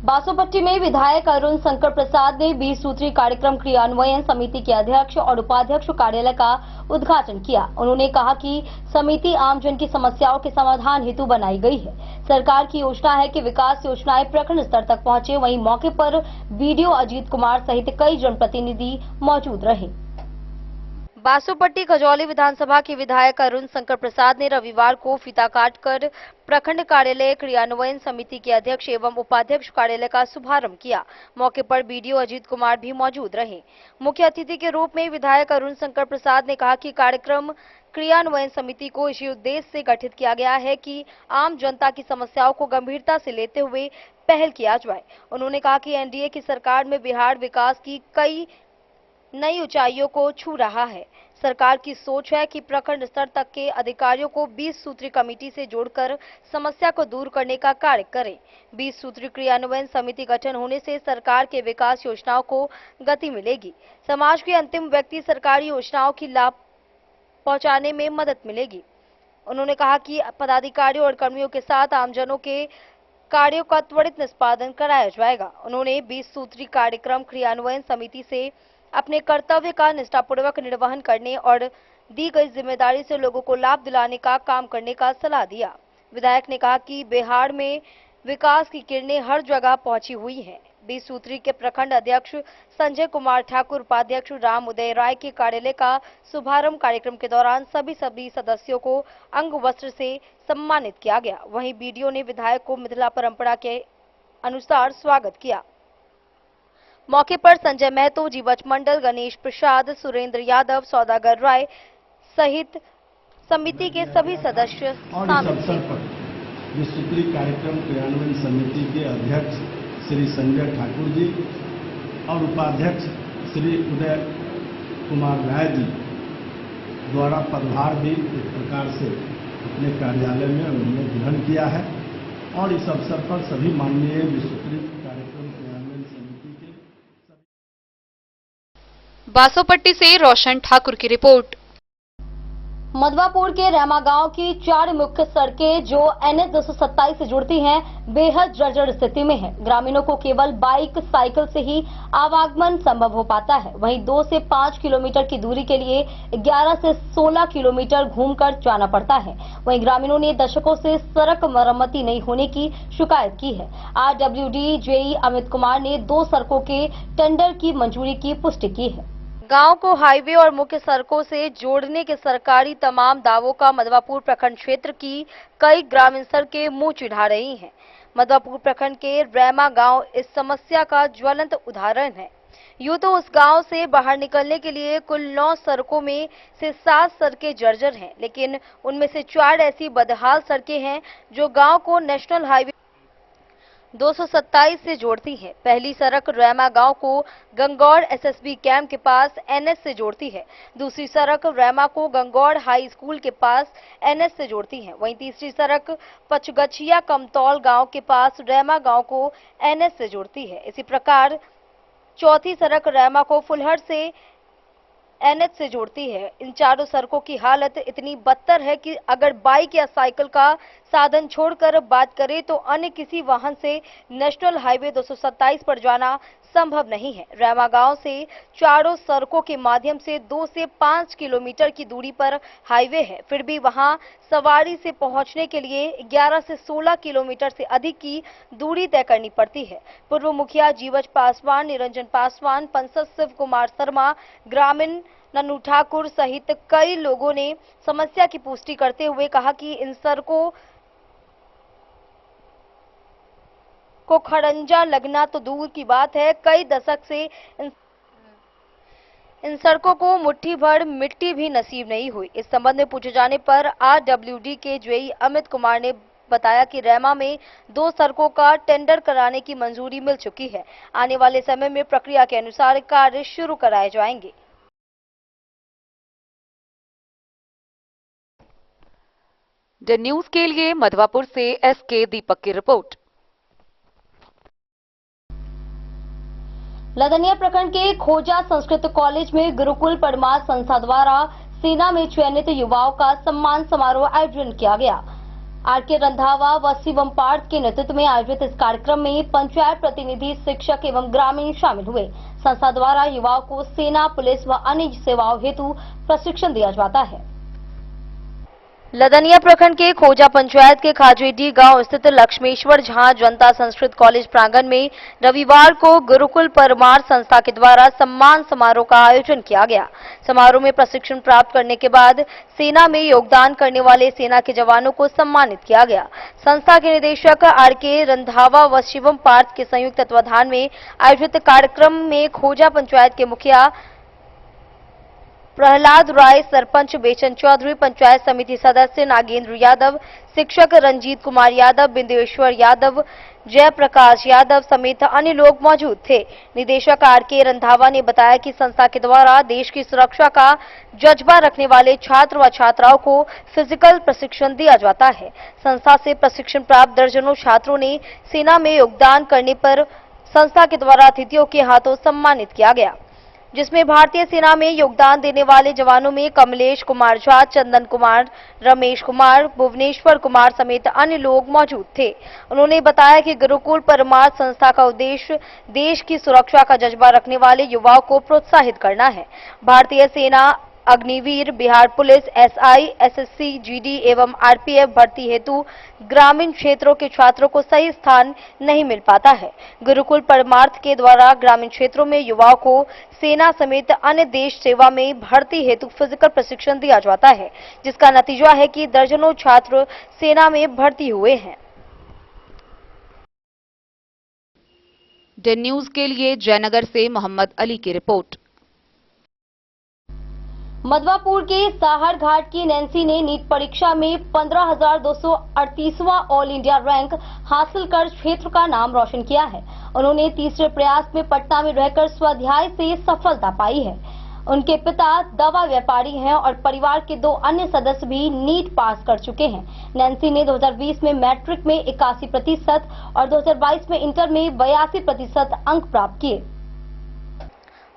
बासोपट्टी में विधायक अरुण शंकर प्रसाद ने 20 सूत्री कार्यक्रम क्रियान्वयन समिति के अध्यक्ष और उपाध्यक्ष कार्यालय का उद्घाटन किया। उन्होंने कहा कि समिति आमजन की समस्याओं के समाधान हेतु बनाई गई है। सरकार की योजना है कि विकास योजनाएं प्रखंड स्तर तक पहुंचे। वहीं मौके पर बीडीओ अजीत कुमार सहित कई जनप्रतिनिधि मौजूद रहे। बासोपट्टी खजौली विधानसभा के विधायक अरुण शंकर प्रसाद ने रविवार को फीता काटकर प्रखंड कार्यालय क्रियान्वयन समिति के अध्यक्ष एवं उपाध्यक्ष कार्यालय का शुभारंभ किया। मौके पर बीडीओ अजीत कुमार भी मौजूद रहे। मुख्य अतिथि के रूप में विधायक अरुण शंकर प्रसाद ने कहा कि कार्यक्रम क्रियान्वयन समिति को इसी उद्देश्य से गठित किया गया है कि आम जनता की समस्याओं को गंभीरता से लेते हुए पहल किया जाए। उन्होंने कहा कि एनडीए की सरकार में बिहार विकास की कई नई ऊंचाइयों को छू रहा है। सरकार की सोच है कि प्रखंड स्तर तक के अधिकारियों को 20 सूत्री कमेटी से जोड़कर समस्या को दूर करने का कार्य करें। 20 सूत्री क्रियान्वयन समिति गठन होने से सरकार के विकास योजनाओं को गति मिलेगी। समाज के अंतिम व्यक्ति सरकारी योजनाओं की लाभ पहुंचाने में मदद मिलेगी। उन्होंने कहा कि पदाधिकारियों और कर्मियों के साथ आमजनों के कार्यों का त्वरित निष्पादन कराया जाएगा। उन्होंने 20 सूत्री कार्यक्रम क्रियान्वयन समिति से अपने कर्तव्य का निष्ठापूर्वक निर्वहन करने और दी गई जिम्मेदारी से लोगों को लाभ दिलाने का काम करने का सलाह दिया। विधायक ने कहा कि बिहार में विकास की किरणें हर जगह पहुंची हुई हैं। 20 सूत्री के प्रखंड अध्यक्ष संजय कुमार ठाकुर, उपाध्यक्ष राम उदय राय के कार्यालय का शुभारंभ कार्यक्रम के दौरान सभी सदस्यों को अंग वस्त्र से सम्मानित किया गया। वहीं बीडीओ ने विधायक को मिथिला परंपरा के अनुसार स्वागत किया। मौके पर संजय महतो, जीवच मंडल, गणेश प्रसाद, सुरेंद्र यादव, सौदागर राय सहित समिति के सभी सदस्य शामिल थे। विश्व सूत्री कार्यक्रम क्रियान्वयन समिति के अध्यक्ष श्री संजय ठाकुर जी और उपाध्यक्ष श्री उदय कुमार राय जी द्वारा पदभार भी इस प्रकार से अपने कार्यालय में उन्होंने ग्रहण किया है और इस अवसर पर सभी माननीय विश्व सूत्री कार्यक्रम क्रियान्वयन समिति के बासोपट्टी से रोशन ठाकुर की रिपोर्ट। मधवापुर के रेमा गांव की 4 मुख्य सड़कें जो NH 227 से जुड़ती हैं बेहद जर्जर स्थिति में है। ग्रामीणों को केवल बाइक, साइकिल से ही आवागमन संभव हो पाता है। वहीं 2 से 5 किलोमीटर की दूरी के लिए 11 से 16 किलोमीटर घूमकर जाना पड़ता है। वहीं ग्रामीणों ने दशकों से सड़क मरम्मती नहीं होने की शिकायत की है। RWD जेई अमित कुमार ने 2 सड़कों के टेंडर की मंजूरी की पुष्टि की है। गांव को हाईवे और मुख्य सड़कों से जोड़ने के सरकारी तमाम दावों का मधवापुर प्रखंड क्षेत्र की कई ग्रामीण सड़कें मुंह चिढ़ा रही हैं। मधवापुर प्रखंड के रेमा गांव इस समस्या का ज्वलंत उदाहरण है। यूं तो उस गांव से बाहर निकलने के लिए कुल 9 सड़कों में से 7 सड़कें जर्जर हैं, लेकिन उनमें से 4 ऐसी बदहाल सड़कें हैं जो गांव को नेशनल हाईवे 227 से जोड़ती है। पहली सड़क रेमा गांव को गंगौर SSB कैंप के पास NH से जोड़ती है। दूसरी सड़क रेमा को गंगौर हाई स्कूल के पास NH से जोड़ती है। वहीं तीसरी सड़क पचगछिया कमतौल गांव के पास रेमा गांव को NH से जोड़ती है। इसी प्रकार चौथी सड़क रेमा को फुलहर से NH से जोड़ती है। इन चारों सड़कों की हालत इतनी बदतर है कि अगर बाइक या साइकिल का साधन छोड़कर बात करें तो अन्य किसी वाहन से नेशनल हाईवे 227 पर जाना संभव नहीं है। रेमा गांव से चारों सड़कों के माध्यम से 2 से 5 किलोमीटर की दूरी पर हाईवे है, फिर भी वहां सवारी से पहुंचने के लिए 11 से 16 किलोमीटर से अधिक की दूरी तय करनी पड़ती है। पूर्व मुखिया जीवच पासवान, निरंजन पासवान, पंसद शिव कुमार शर्मा, ग्रामीण नन्नू ठाकुर सहित कई लोगों ने समस्या की पुष्टि करते हुए कहा कि इन सड़कों को खड़ंजा लगना तो दूर की बात है, कई दशक से इन सड़कों को मुट्ठी भर मिट्टी भी नसीब नहीं हुई। इस संबंध में पूछे जाने पर RWD के जेई अमित कुमार ने बताया कि रेमा में 2 सड़कों का टेंडर कराने की मंजूरी मिल चुकी है। आने वाले समय में प्रक्रिया के अनुसार कार्य शुरू कराए जाएंगे। द न्यूज के लिए मधवापुर से SK दीपक की रिपोर्ट। लदनिया प्रखंड के खोजा संस्कृत कॉलेज में गुरुकुल परमार संस्था द्वारा सेना में चयनित युवाओं का सम्मान समारोह आयोजन किया गया। आर.के. रंधावा व शिवम पार्थ के नेतृत्व में आयोजित इस कार्यक्रम में पंचायत प्रतिनिधि, शिक्षक एवं ग्रामीण शामिल हुए। संस्था द्वारा युवाओं को सेना, पुलिस व अन्य सेवाओं हेतु प्रशिक्षण दिया जाता है। लदनिया प्रखंड के खोजा पंचायत के खाजेडी गांव स्थित लक्ष्मेश्वर झा जनता संस्कृत कॉलेज प्रांगण में रविवार को गुरुकुल परमार संस्था के द्वारा सम्मान समारोह का आयोजन किया गया। समारोह में प्रशिक्षण प्राप्त करने के बाद सेना में योगदान करने वाले सेना के जवानों को सम्मानित किया गया। संस्था के निदेशक आर.के. रंधावा व शिवम पार्थ के संयुक्त तत्वाधान में आयोजित कार्यक्रम में खोजा पंचायत के मुखिया प्रहलाद राय, सरपंच बेचन चौधरी, पंचायत समिति सदस्य नागेंद्र यादव, शिक्षक रंजीत कुमार यादव, बिंदेश्वर यादव, जयप्रकाश यादव समेत अन्य लोग मौजूद थे। निदेशक आर.के. रंधावा ने बताया कि संस्था के द्वारा देश की सुरक्षा का जज्बा रखने वाले छात्र व छात्राओं को फिजिकल प्रशिक्षण दिया जाता है। संस्था से प्रशिक्षण प्राप्त दर्जनों छात्रों ने सेना में योगदान करने पर संस्था के द्वारा अतिथियों के हाथों सम्मानित किया गया, जिसमें भारतीय सेना में योगदान देने वाले जवानों में कमलेश कुमार झा, चंदन कुमार, रमेश कुमार, भुवनेश्वर कुमार समेत अन्य लोग मौजूद थे। उन्होंने बताया कि गुरुकुल परमार संस्था का उद्देश्य देश की सुरक्षा का जज्बा रखने वाले युवाओं को प्रोत्साहित करना है। भारतीय सेना, Agniveer, Bihar police, SI, SSC, GD एवं आरपीएफ भर्ती हेतु ग्रामीण क्षेत्रों के छात्रों को सही स्थान नहीं मिल पाता है। गुरुकुल परमार्थ के द्वारा ग्रामीण क्षेत्रों में युवाओं को सेना समेत अन्य देश सेवा में भर्ती हेतु फिजिकल प्रशिक्षण दिया जाता है, जिसका नतीजा है कि दर्जनों छात्र सेना में भर्ती हुए हैं। डे न्यूज के लिए जयनगर से मोहम्मद अली की रिपोर्ट। मधवापुर के साहर घाट की नैन्सी ने नीट परीक्षा में 15,238वां ऑल इंडिया रैंक हासिल कर क्षेत्र का नाम रोशन किया है। उन्होंने तीसरे प्रयास में पटना में रहकर स्वाध्याय से सफलता पाई है। उनके पिता दवा व्यापारी हैं और परिवार के 2 अन्य सदस्य भी नीट पास कर चुके हैं। नैन्सी ने 2020 में मैट्रिक में 81% और 2022 में इंटर में 82% अंक प्राप्त किए।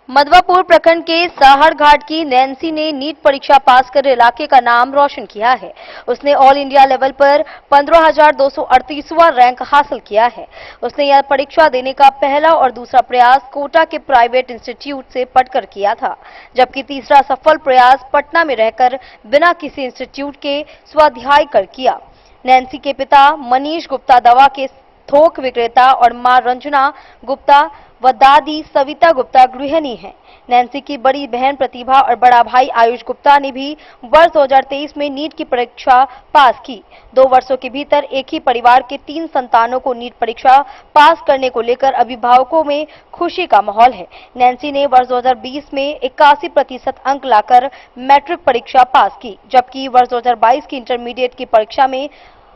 मधवापुर प्रखंड के साहर घाट की नैन्सी ने नीट परीक्षा पास कर इलाके का नाम रोशन किया है। उसने ऑल इंडिया लेवल पर 15,238वां रैंक हासिल किया है। उसने यह परीक्षा देने का पहला और दूसरा प्रयास कोटा के प्राइवेट इंस्टीट्यूट से पढ़कर किया था, जबकि तीसरा सफल प्रयास पटना में रहकर बिना किसी इंस्टीट्यूट के स्वाध्याय कर किया। नैन्सी के पिता मनीष गुप्ता दवा के थोक विक्रेता और मां रंजना गुप्ता व दादी सविता गुप्ता गृहिणी हैं। नैन्सी की बड़ी बहन प्रतिभा और बड़ा भाई आयुष गुप्ता ने भी वर्ष 2023 में नीट की परीक्षा पास की। 2 वर्षों के भीतर एक ही परिवार के 3 संतानों को नीट परीक्षा पास करने को लेकर अभिभावकों में खुशी का माहौल है। नैन्सी ने वर्ष 2020 में 81% अंक लाकर मैट्रिक परीक्षा पास की, जबकि वर्ष 2022 की इंटरमीडिएट की परीक्षा में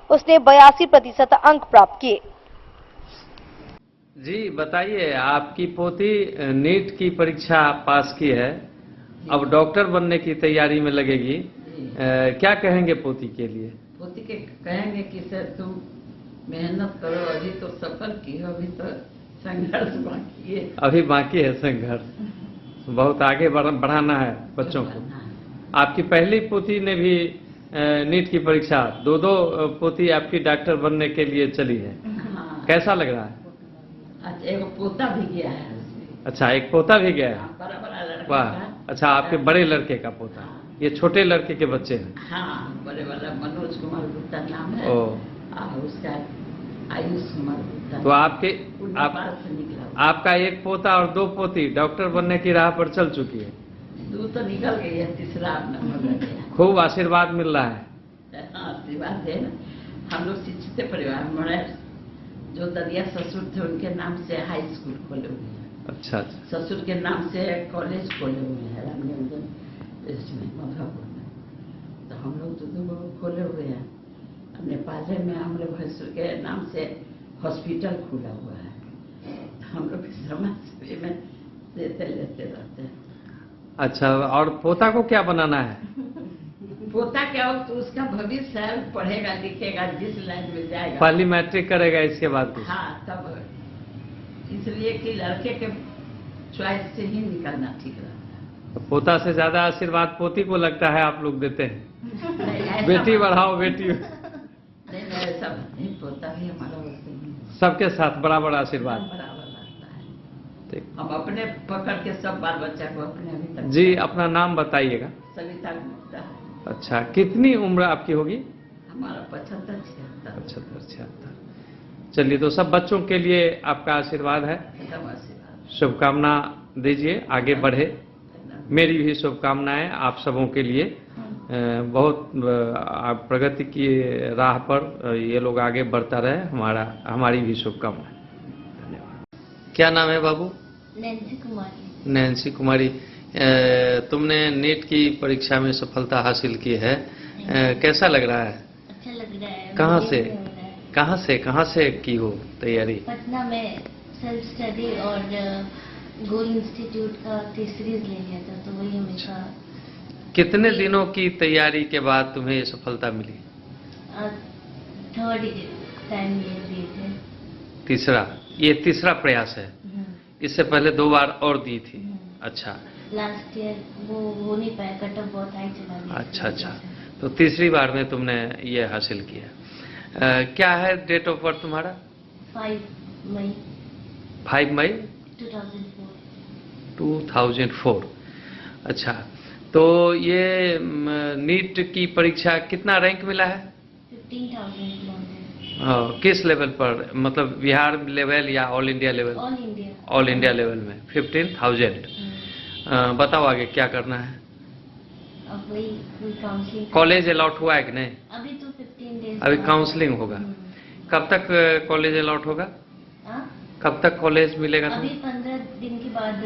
उसने 82% अंक प्राप्त किए। जी बताइए, आपकी पोती नीट की परीक्षा पास की है, अब डॉक्टर बनने की तैयारी में लगेगी। क्या कहेंगे पोती के लिए? पोती के कहेंगे कि सर तुम मेहनत करो, अभी तो सफल की हो, अभी तो संघर्ष बाकी है। अभी बाकी है संघर्ष, बहुत आगे बढ़ाना है बच्चों को। आपकी पहली पोती ने भी नीट की परीक्षा, 2 पोती आपकी डॉक्टर बनने के लिए चली है। कैसा लग रहा है? अच्छा, एक पोता भी गया है उसमें। अच्छा, एक पोता भी गया है। बड़ा लड़का। वाह, अच्छा, आपके बड़े लड़के का पोता। ये छोटे लड़के के बच्चे हैं? हाँ, बड़े वाला मनोज कुमार गुप्ता नाम है और उसका आयुष कुमार गुप्ता। तो आपका एक पोता और 2 पोती डॉक्टर बनने की राह पर चल चुकी है। 2 तो निकल गई है, तीसरा नंबर। खूब आशीर्वाद मिल रहा है। आशीर्वाद है ना। हम लोग शिक्षित परिवार में, जो ददिया ससुर थे उनके नाम से हाई स्कूल खोले हुए हैं। अच्छा। ससुर के नाम से कॉलेज खोले हुए हैं रामगंजन इसमें मधुपुर में। तो हम लोग 2 खोले हुए हैं। अपने पाले में हम लोग भैंसुर के नाम से हॉस्पिटल खुला हुआ है। हम लोग समाज में देते लेते रहते हैं। अच्छा, और पोता को क्या बनाना है? पोता क्या हो तो उसका भविष्य है, पढ़ेगा लिखेगा, जिस लाइन में जाएगा। पहली मैट्रिक करेगा, इसके बाद कुछ? हाँ, तब इसलिए कि लड़के के चॉइस से ही निकलना ठीक रहता है। पोता से ज्यादा आशीर्वाद पोती को लगता है आप लोग देते हैं। बेटी बढ़ाओ, बेटी। नहीं, ऐसा नहीं, पोता भी हमारा वैसे नहीं, सबके साथ बराबर आशीर्वाद। बराबर रहता है। ठीक। हम अपने पकड़ के सब बाल बच्चा को अपने अभी तक। जी, अपना नाम बताइएगा। सविता गुप्ता। अच्छा, कितनी उम्र आपकी होगी? हमारा 75-76। 75-76। चलिए, तो सब बच्चों के लिए आपका आशीर्वाद है, एकदम आशीर्वाद। शुभकामना दीजिए, आगे बढ़े। मेरी भी शुभकामनाएं आप सबों के लिए। बहुत प्रगति की राह पर ये लोग आगे बढ़ता रहे, हमारी भी शुभकामनाएं। धन्यवाद। क्या नाम है बाबू? नैन्सी कुमारी। नैन्सी कुमारी, तुमने नीट की परीक्षा में सफलता हासिल की है, कैसा लग रहा है? अच्छा लग रहा है। कहाँ से की हो तैयारी? पटना में सेल्फ स्टडी और गोल इंस्टीट्यूट का टेस्ट सीरीज ले लिया था, तो वही हमेशा। कितने दिनों की तैयारी के बाद तुम्हें ये सफलता मिली? थर्ड टाइम ये दिए थे। ये तीसरा प्रयास है? इससे पहले 2 बार और दी थी? अच्छा। लास्ट ईयर वो हो नहीं पाया, कट ऑफ बहुत हाई चला गया। अच्छा, तो तीसरी बार में तुमने ये हासिल किया। क्या है डेट ऑफ बर्थ तुम्हारा? 5 मई 5 मई 2004। अच्छा, तो ये नीट की परीक्षा कितना रैंक मिला है? 15,000। किस लेवल पर, मतलब बिहार लेवल या all India level? All India level में 15,000। बताओ आगे क्या करना है? अब वही काउंसलिंग। कॉलेज अलॉट हुआ है कि नहीं? अभी तो 15 डेज। अभी काउंसलिंग होगा। कब तक कॉलेज अलॉट होगा? कब तक कॉलेज मिलेगा? अभी 15 दिन के बाद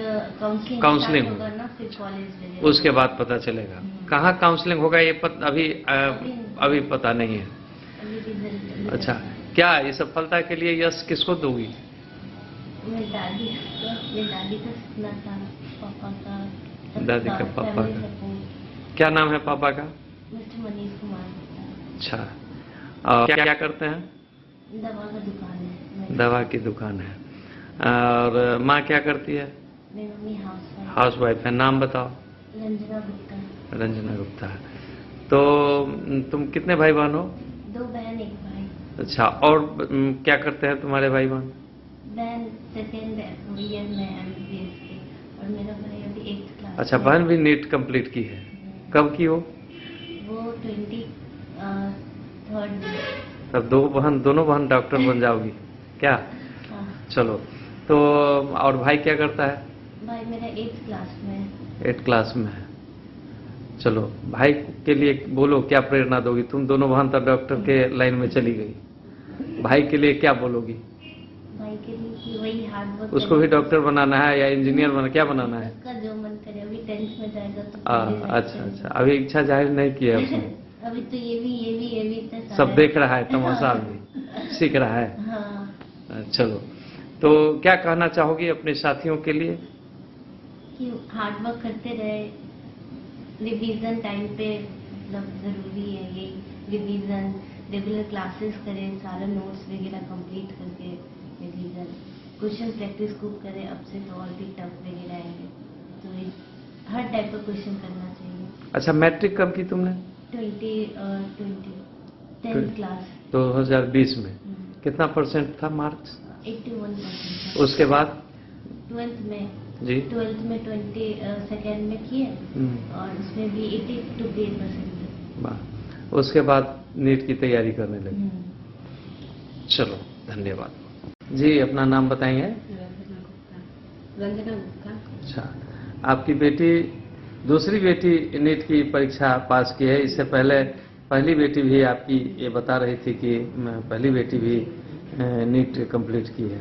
काउंसलिंग होगा ना, फिर कॉलेज मिलेगा। उसके बाद पता चलेगा कहाँ काउंसलिंग होगा, ये अभी पता नहीं है। अच्छा, क्या ये सफलता के लिए यश किसको दोगी? मेरी दादी का सपना था, पापा का। दादी का, पापा का। क्या नाम है पापा का? मिस्टर मनीष कुमार। अच्छा, और क्या करते हैं? दवा का दुकान है। दवा की दुकान है। और माँ क्या करती है? मेरी मम्मी हाउस वाइफ है। नाम बताओ। रंजना गुप्ता। रंजना गुप्ता। तो तुम कितने भाई बहन हो? 2 बहन 1 भाई। अच्छा, और क्या करते हैं तुम्हारे भाई बहन? बहन सेकेंड ईयर में MBBS की, और मेरा भाई अभी 8th क्लास। अच्छा, बहन भी नीट कंप्लीट की है। कब की हो? वो 23rd में। तब दोनों बहन डॉक्टर बन जाओगी क्या? हाँ। चलो, तो और भाई क्या करता है? भाई मेरा 8th क्लास में। 8th क्लास में है। चलो, भाई के लिए बोलो, क्या प्रेरणा दोगी? तुम दोनों बहन तो डॉक्टर के लाइन में चली गई, भाई के लिए क्या बोलोगी? भाई के लिए कि वही हार्ड वर्क। उसको भी डॉक्टर बनाना है या इंजीनियर क्या बनाना है? उसका जो मन करे। अभी 10th में जाएगा तो। अच्छा, अभी इच्छा जाहिर नहीं की है उसने। अभी तो ये भी सब देख रहा है, तमाशा भी सीख रहा है। हाँ। चलो, तो क्या कहना चाहोगी अपने साथियों के लिए? कि हार्ड वर्क करते रहे, रिवीजन टाइम पे मतलब जरूरी है। ये रिवीजन, रेगुलर क्लासेस करें, सारा नोट्स वगैरह कंप्लीट करके रिवीजन, क्वेश्चन प्रैक्टिस खूब करें। अब से तो और भी टफ वगैरह आएंगे, तो हर टाइप का क्वेश्चन करना चाहिए। अच्छा, मैट्रिक कब की तुमने? 10th क्लास 2020 में। कितना परसेंट था मार्क्स? 81%। उसके बाद 12th में जी 12th में 22nd में किए, और उसमें भी 82% थे। उसके बाद नीट की तैयारी करने लगे। चलो, धन्यवाद जी। अपना नाम बताएंगे? रंजना गुप्ता। अच्छा, आपकी बेटी, दूसरी बेटी नीट की परीक्षा पास की है। इससे पहले पहली बेटी भी आपकी ये बता रही थी कि पहली बेटी भी नीट कंप्लीट की है।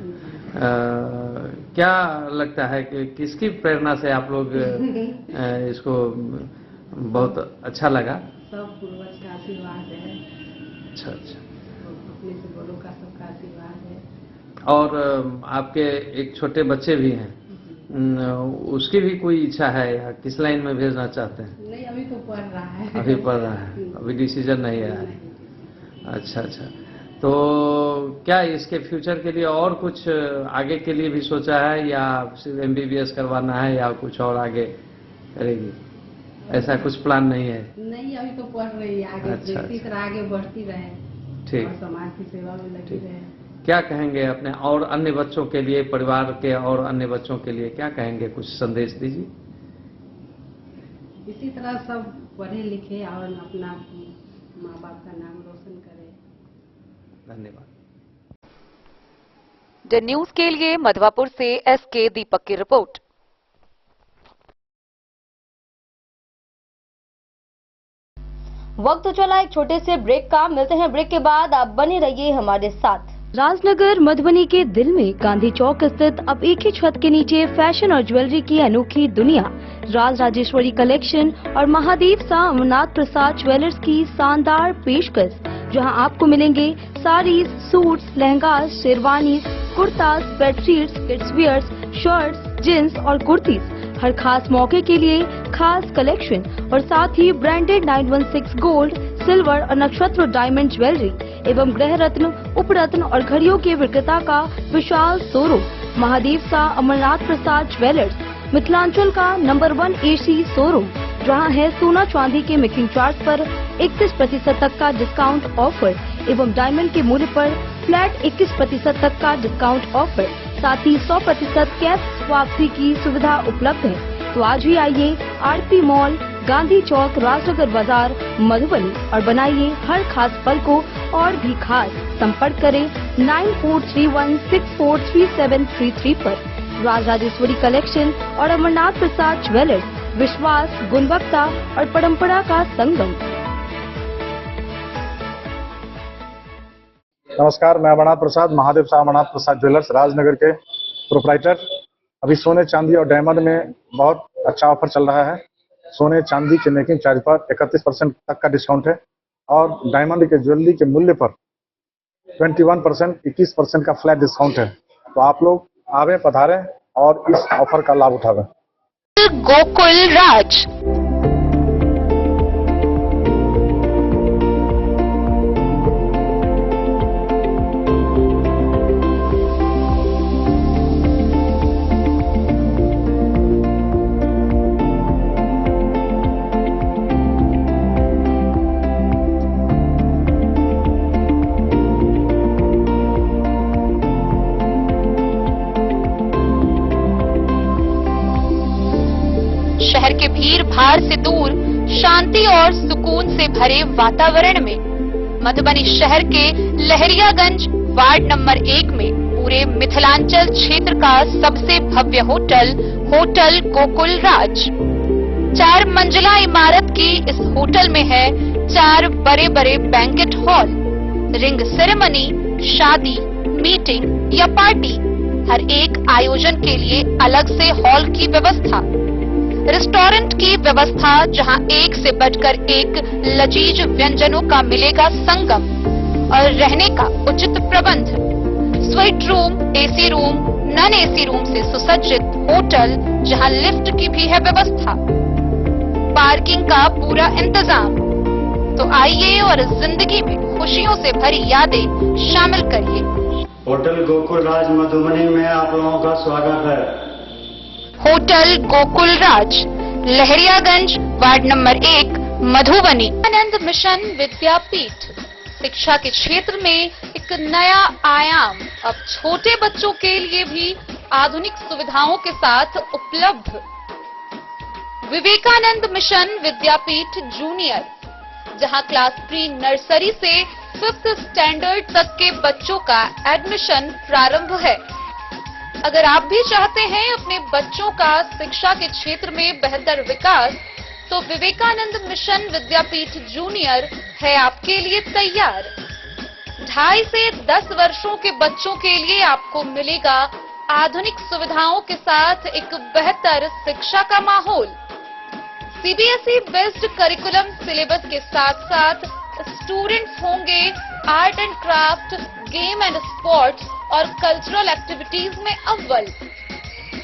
क्या लगता है कि किसकी प्रेरणा से आप लोग इसको बहुत अच्छा लगा? सब पूर्वज का आशीर्वाद है। अच्छा, अपने से बड़ों का सबका आशीर्वाद है। और आपके एक छोटे बच्चे भी हैं, उसकी भी कोई इच्छा है या किस लाइन में भेजना चाहते हैं? नहीं, अभी तो पढ़ रहा है। अभी पढ़ रहा है, अभी डिसीजन नहीं है। अच्छा, तो क्या इसके फ्यूचर के लिए और कुछ आगे के लिए भी सोचा है, या सिर्फ MBBS करवाना है, या कुछ और आगे करेगी? ऐसा कुछ प्लान नहीं है? नहीं, अभी तो पढ़ रही है, आगे देखती तरह आगे बढ़ती रहे। ठीक। और समाज की सेवा में लगी रहे। क्या कहेंगे अपने और अन्य बच्चों के लिए, परिवार के और अन्य बच्चों के लिए क्या कहेंगे, कुछ संदेश दीजिए। इसी तरह सब पढ़े लिखे और अपना माँ बाप का नाम रोशन करें। धन्यवाद। द न्यूज के लिए मधवापुर से एसके दीपक की रिपोर्ट। वक्त चला एक छोटे से ब्रेक का, मिलते हैं ब्रेक के बाद, आप बने रहिए हमारे साथ। राजनगर मधुबनी के दिल में गांधी चौक स्थित अब एक ही छत के नीचे फैशन और ज्वेलरी की अनोखी दुनिया राज राजेश्वरी कलेक्शन और महादेव शाह अमरनाथ प्रसाद ज्वेलर्स की शानदार पेशकश, जहां आपको मिलेंगे saris, suits, lehenga, sherwani, kurta, bedsheets, kids wears, shirts, jeans और कुर्तीज। हर खास मौके के लिए खास कलेक्शन और साथ ही ब्रांडेड 916 गोल्ड, सिल्वर और नक्षत्र डायमंड ज्वेलरी एवं गृह रत्न, उपरत्न और घड़ियों के विक्रेता का विशाल शोरूम महादेव शाह अमरनाथ प्रसाद ज्वेलर्स, मिथिलांचल का नंबर 1 एसी शोरूम, जहां है सोना चांदी के मेकिंग चार्ज पर 31% तक का डिस्काउंट ऑफर एवं डायमंड के मूल्य पर फ्लैट 21% तक का डिस्काउंट ऑफर, साथ ही 100% कैश वापसी की सुविधा उपलब्ध है। तो आज ही आइए आरपी मॉल, गांधी चौक, राजनगर बाजार, मधुबनी और बनाइए हर खास पल को और भी खास। संपर्क करें 9431643733 पर। राज राजेश्वरी कलेक्शन और अमरनाथ प्रसाद ज्वेलर्स, विश्वास, गुणवत्ता और परंपरा का संगम। नमस्कार, मैं अमरनाथ प्रसाद, महादेव शाह अमरनाथ प्रसाद ज्वेलर्स राजनगर के प्रोप्राइटर। अभी सोने चांदी और डायमंड में बहुत अच्छा ऑफर चल रहा है। सोने चांदी के मेकिंग चार्ज पर 31% तक का डिस्काउंट है और डायमंड के ज्वेलरी के मूल्य पर 21%, 21% का फ्लैट डिस्काउंट है। तो आप लोग आवे, पधारें और इस ऑफर का लाभ उठावें। गोकुल राज। शहर के भीड़ भाड़ से दूर, शांति और सुकून से भरे वातावरण में मधुबनी शहर के लहरियागंज वार्ड नंबर 1 में पूरे मिथिलांचल क्षेत्र का सबसे भव्य होटल, होटल गोकुल राज। 4 मंजिला इमारत की इस होटल में है 4 बड़े बड़े बैंकेट हॉल, रिंग सेरेमनी, शादी, मीटिंग या पार्टी, हर एक आयोजन के लिए अलग से हॉल की व्यवस्था, रेस्टोरेंट की व्यवस्था जहां एक से बढ़कर एक लजीज व्यंजनों का मिलेगा संगम, और रहने का उचित प्रबंध, suite room, AC room, non AC room से सुसज्जित होटल जहां लिफ्ट की भी है व्यवस्था, पार्किंग का पूरा इंतजाम। तो आइए और जिंदगी में खुशियों से भरी यादें शामिल करिए। होटल गोकुल राज मधुबनी में आप लोगों का स्वागत है। होटल गोकुल राज, लहरियागंज वार्ड नंबर 1, मधुबनी। आनंद मिशन विद्यापीठ शिक्षा के क्षेत्र में एक नया आयाम अब छोटे बच्चों के लिए भी आधुनिक सुविधाओं के साथ उपलब्ध। विवेकानंद मिशन विद्यापीठ जूनियर, जहां क्लास प्री नर्सरी से 5th स्टैंडर्ड तक के बच्चों का एडमिशन प्रारंभ है। अगर आप भी चाहते हैं अपने बच्चों का शिक्षा के क्षेत्र में बेहतर विकास, तो विवेकानंद मिशन विद्यापीठ जूनियर है आपके लिए तैयार। 2.5 से 10 वर्षों के बच्चों के लिए आपको मिलेगा आधुनिक सुविधाओं के साथ एक बेहतर शिक्षा का माहौल। सीबीएसई बेस्ड करिकुलम सिलेबस के साथ साथ स्टूडेंट्स होंगे art and craft, game and sports और कल्चरल एक्टिविटीज में अव्वल।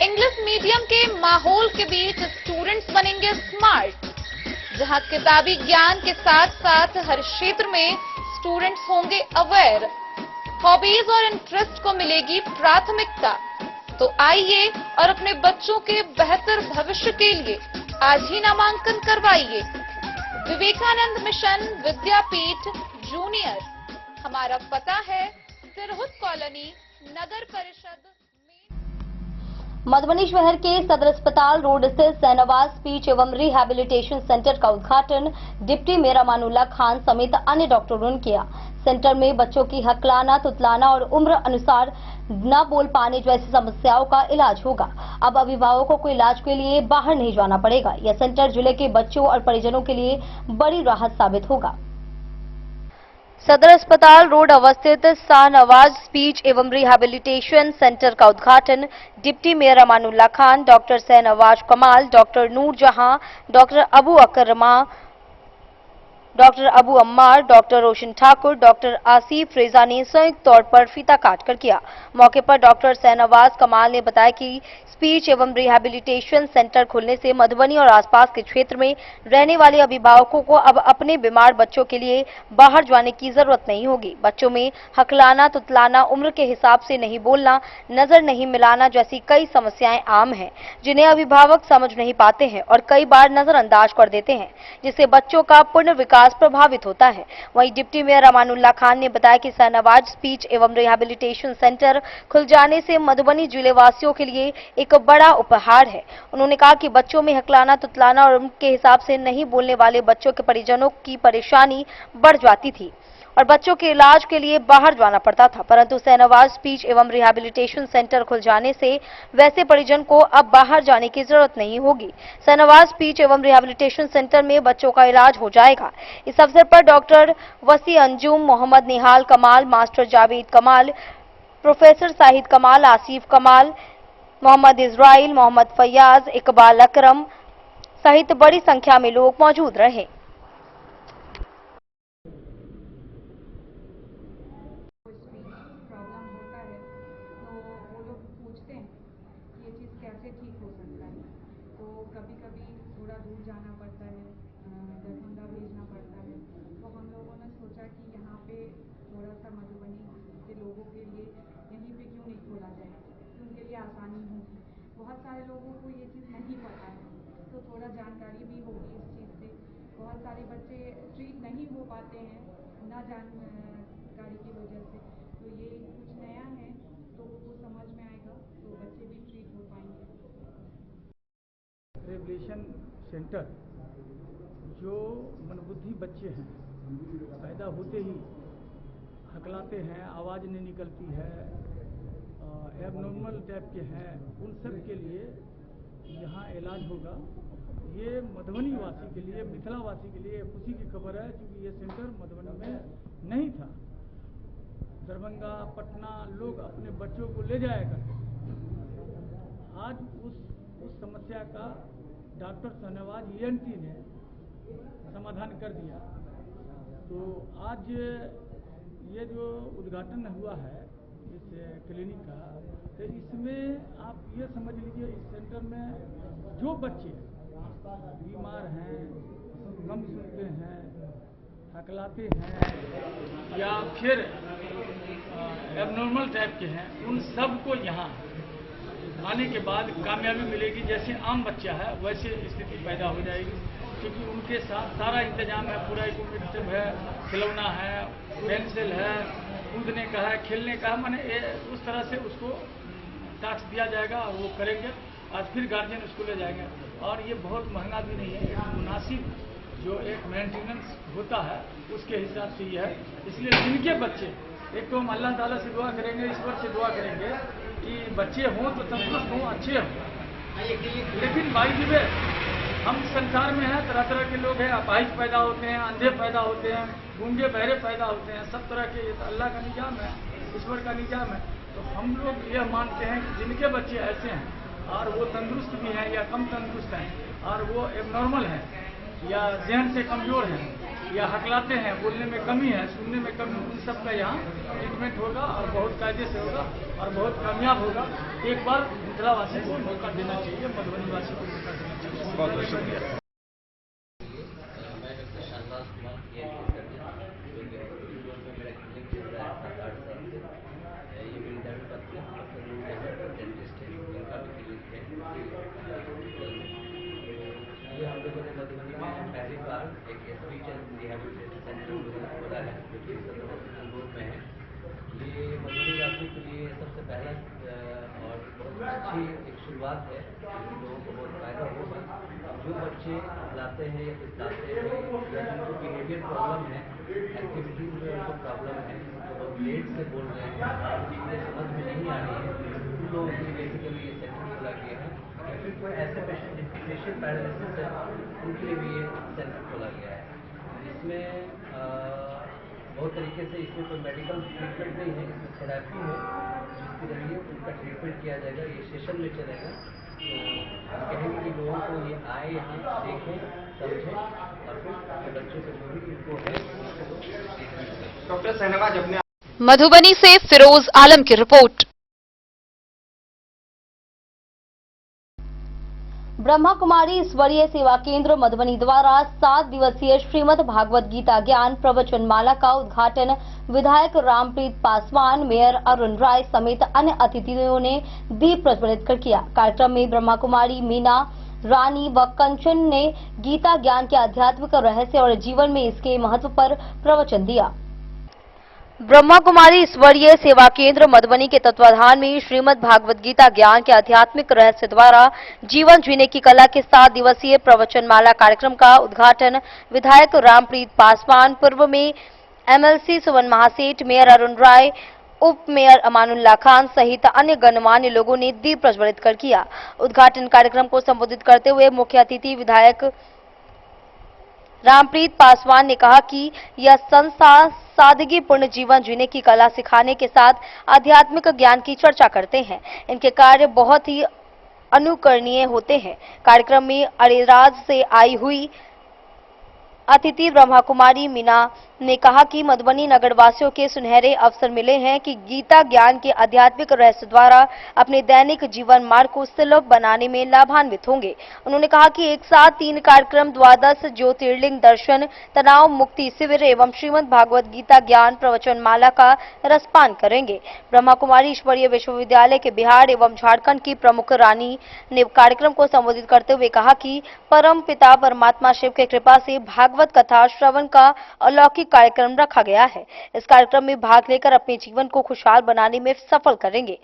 इंग्लिश मीडियम के माहौल के बीच स्टूडेंट्स बनेंगे स्मार्ट, जहां किताबी ज्ञान के साथ साथ हर क्षेत्र में स्टूडेंट्स होंगे अवेयर। हॉबीज और इंटरेस्ट को मिलेगी प्राथमिकता। तो आइए और अपने बच्चों के बेहतर भविष्य के लिए आज ही नामांकन करवाइए। विवेकानंद मिशन विद्यापीठ जूनियर, हमारा पता है तिरहुत कॉलोनी, नगर परिषद। मधुबनी शहर के सदर अस्पताल रोड स्थित सैनवाज स्पीच एवं रिहैबिलिटेशन सेंटर का उद्घाटन डिप्टी मेयर अमानुल्लाह खान समेत अन्य डॉक्टरों ने किया। सेंटर में बच्चों की हकलाना, तुतलाना और उम्र अनुसार न बोल पाने जैसी समस्याओं का इलाज होगा। अब अभिभावकों को इलाज के लिए बाहर नहीं जाना पड़ेगा। यह सेंटर जिले के बच्चों और परिजनों के लिए बड़ी राहत साबित होगा। सदर अस्पताल रोड अवस्थित शाहनवाज स्पीच एवं रिहैबिलिटेशन सेंटर का उद्घाटन deputy mayor Amanullah Khan, doctor Shahnawaz Kamal, doctor Noorjahan, doctor Abu Akrama, doctor Abu Ammar, doctor Roshan Thakur, doctor Asif Reza ने संयुक्त तौर पर फीता काटकर किया। मौके पर डॉक्टर शाहनवाज कमाल ने बताया कि स्पीच एवं रिहैबिलिटेशन सेंटर खुलने से मधुबनी और आसपास के क्षेत्र में रहने वाले अभिभावकों को अब अपने बीमार बच्चों के लिए बाहर जाने की जरूरत नहीं होगी। बच्चों में हकलाना, तुतलाना, उम्र के हिसाब से नहीं बोलना, नजर नहीं मिलाना जैसी कई समस्याएं आम हैं, जिन्हें अभिभावक समझ नहीं पाते हैं और कई बार नजरअंदाज कर देते हैं, जिससे बच्चों का पूर्ण विकास प्रभावित होता है। वहीं डिप्टी मेयर अमानुल्लाह खान ने बताया कि शाहनवाज स्पीच एवं रिहैबिलिटेशन सेंटर खुल जाने से मधुबनी जिले वासियों के लिए एक बड़ा उपहार है। उन्होंने कहा कि बच्चों में हकलाना, तुतलाना और उम्र के हिसाब से नहीं बोलने वाले बच्चों के परिजनों की परेशानी बढ़ जाती थी और बच्चों के इलाज के लिए बाहर जाना पड़ता था, परंतु शाहनवाज स्पीच एवं रिहैबिलिटेशन सेंटर खुल जाने से वैसे परिजन को अब बाहर जाने की जरूरत नहीं होगी। शाहनवाज स्पीच एवं रिहैबिलिटेशन सेंटर में बच्चों का इलाज हो जाएगा। इस अवसर पर डॉक्टर वसी अंजुम, मोहम्मद निहाल कमाल, मास्टर जावेद कमाल, प्रोफेसर शाहिद कमाल, आसिफ कमाल, मोहम्मद इजराइल, मोहम्मद फैयाज, इकबाल अकरम सहित बड़ी संख्या में लोग मौजूद रहे। प्रॉब्लम होता है तो वो लोग पूछते हैं कि ये चीज़ कैसे ठीक हो सकता है। तो कभी कभी थोड़ा दूर जाना पड़ता है, दरभंगा भेजना पड़ता है। तो हम लोगों ने सोचा कि यहाँ पे थोड़ा सा मधुबनी के लोगों के लिए यहीं पे क्यों नहीं खोला जाए, तो उनके लिए आसानी होगी। बहुत सारे लोगों को ये चीज़ नहीं पता है, तो थोड़ा जानकारी भी होगी इस चीज़ से। बहुत सारे बच्चे ट्रीट नहीं हो पाते हैं ना जानकारी की वजह से, तो ये कुछ नया है तो वो समझ में आएगा तो बच्चे भी ट्रीट हो पाएंगे। रिहैबिलिटेशन सेंटर जो मंदबुद्धि बच्चे हैं, पैदा होते ही हकलाते हैं, आवाज़ नहीं निकलती है, एबनॉर्मल टाइप के हैं, उन सब के लिए यहाँ इलाज होगा। ये मधुबनी वासी के लिए, मिथिला वासी के लिए खुशी की खबर है, क्योंकि ये सेंटर मधुबनी में नहीं था। दरभंगा, पटना लोग अपने बच्चों को ले जाया करते। आज उस समस्या का डॉक्टर शाहनवाज ENT ने समाधान कर दिया। तो आज ये जो उद्घाटन हुआ है इस क्लिनिक का, तो इसमें आप ये समझ लीजिए इस सेंटर में जो बच्चे बीमार हैं, कम सुनते हैं, हकलाते हैं या फिर एबनॉर्मल टाइप के हैं, उन सबको यहाँ आने के बाद कामयाबी मिलेगी। जैसे आम बच्चा है वैसे स्थिति पैदा हो जाएगी, क्योंकि उनके साथ सारा इंतजाम है, पूरा इक्विपमेंट है, खिलौना है, पेंसिल है, कूदने का है, खेलने का है, माने उस तरह से उसको टास्क दिया जाएगा, वो करेंगे और फिर गार्जियन उसको ले जाएंगे। और ये बहुत महंगा भी नहीं है, एक मुनासिब जो एक मेंटेनेंस होता है उसके हिसाब से ये है। इसलिए जिनके बच्चे, एक तो हम अल्लाह ताला से दुआ करेंगे, ईश्वर से दुआ करेंगे कि बच्चे हों तो तंदुरुस्त हों, अच्छे हों। लेकिन भाई जी हम संसार में हैं, तरह तरह के लोग हैं, अपाहिज पैदा होते हैं, अंधे पैदा होते हैं, गूंगे बहरे पैदा होते हैं, सब तरह के, ये तो अल्लाह का निजाम है, ईश्वर का निजाम है। तो हम लोग ये मानते हैं कि जिनके बच्चे ऐसे हैं और वो तंदुरुस्त भी हैं या कम तंदुरुस्त हैं और वो एबनॉर्मल हैं या जहन से कमज़ोर हैं या हकलाते हैं, बोलने में कमी है, सुनने में कमी, उन सब का यहाँ ट्रीटमेंट होगा और बहुत कायदे से होगा और बहुत कामयाब होगा। एक बार मिथिला वासी को मौका देना चाहिए, मधुबनी वासी को मौका देना चाहिए। बहुत बहुत शुक्रिया। ये हम लोगों ने मधुबनी में पहली बार एक स्पीच एंड रिहैबिलिटेशन सेंटर खुला है जो कि सदर हॉस्पिटल रोड में है। ये मधुबनी वासियों के लिए सबसे पहला और बहुत अच्छी एक शुरुआत है, लोगों को बहुत फायदा होगा। जो बच्चे लाते हैं या पिछलाते हैं या जिनको बिहेवियर प्रॉब्लम है, एक्टिविटीज में उनको प्रॉब्लम है, तो बहुत लेट से बोल रहे हैं, चीज़ें समझ में नहीं आ रही है, उन लोगों के लिए बेसिकली ये सेंटर खोला गया है। या फिर कोई ऐसे पेशेंट जिनकी फेशियल पैरालिसिस है, उनके लिए भी ये सेंटर खोला गया है। इसमें बहुत तरीके से इसमें कोई मेडिकल ट्रीटमेंट नहीं है, इसमें थेरेपी है जिसके जरिए उनका ट्रीटमेंट किया जाएगा। ये सेशन में चलेगा, तो हम कहेंगे कि लोगों को ये आए, यहाँ देखें, समझें और फिर अपने बच्चों को जो भी इनको है। डॉक्टर शहनवाज अपने मधुबनी से फिरोज आलम की रिपोर्ट। ब्रह्मा कुमारी ईश्वरीय सेवा केंद्र मधुबनी द्वारा 7 दिवसीय श्रीमद् भागवत गीता ज्ञान प्रवचन माला का उद्घाटन विधायक रामप्रीत पासवान, मेयर अरुण राय समेत अन्य अतिथियों ने दीप प्रज्वलित कर किया। कार्यक्रम में ब्रह्मा कुमारी मीना रानी व कंचन ने गीता ज्ञान के आध्यात्मिक रहस्य और जीवन में इसके महत्व पर प्रवचन दिया। ब्रह्मा कुमारी ईश्वरीय सेवा केंद्र मधुबनी के तत्वाधान में श्रीमद् भागवत गीता ज्ञान के आध्यात्मिक रहस्य द्वारा जीवन जीने की कला के 7 दिवसीय प्रवचन माला कार्यक्रम का उद्घाटन विधायक रामप्रीत पासवान, पूर्व में एमएलसी सुमन महासेठ, मेयर अरुण राय, उप मेयर अमानुल्लाह खान सहित अन्य गणमान्य लोगों ने दीप प्रज्वलित कर किया। उद्घाटन कार्यक्रम को संबोधित करते हुए मुख्य अतिथि विधायक रामप्रीत पासवान ने कहा कि यह संस्था सादगीपूर्ण जीवन जीने की कला सिखाने के साथ आध्यात्मिक ज्ञान की चर्चा करते हैं। इनके कार्य बहुत ही अनुकरणीय होते हैं। कार्यक्रम में अरेराज से आई हुई अतिथि ब्रह्मा कुमारी मीना ने कहा कि मधुबनी नगर वासियों के सुनहरे अवसर मिले हैं कि गीता ज्ञान के आध्यात्मिक रहस्य द्वारा अपने दैनिक जीवन मार्ग को सुलभ बनाने में लाभान्वित होंगे। उन्होंने कहा कि एक साथ 3 कार्यक्रम द्वादश ज्योतिर्लिंग दर्शन, तनाव मुक्ति शिविर एवं श्रीमद् भागवत गीता ज्ञान प्रवचन माला का रसपान करेंगे। ब्रह्मा कुमारी ईश्वरीय विश्वविद्यालय के बिहार एवं झारखंड की प्रमुख रानी ने कार्यक्रम को संबोधित करते हुए कहा कि परम पिता परमात्मा शिव की कृपा से भागवत कथा श्रवण का अलौकिक कार्यक्रम रखा गया है। इस कार्यक्रम में भाग लेकर अपने जीवन को खुशहाल बनाने में सफल करेंगे।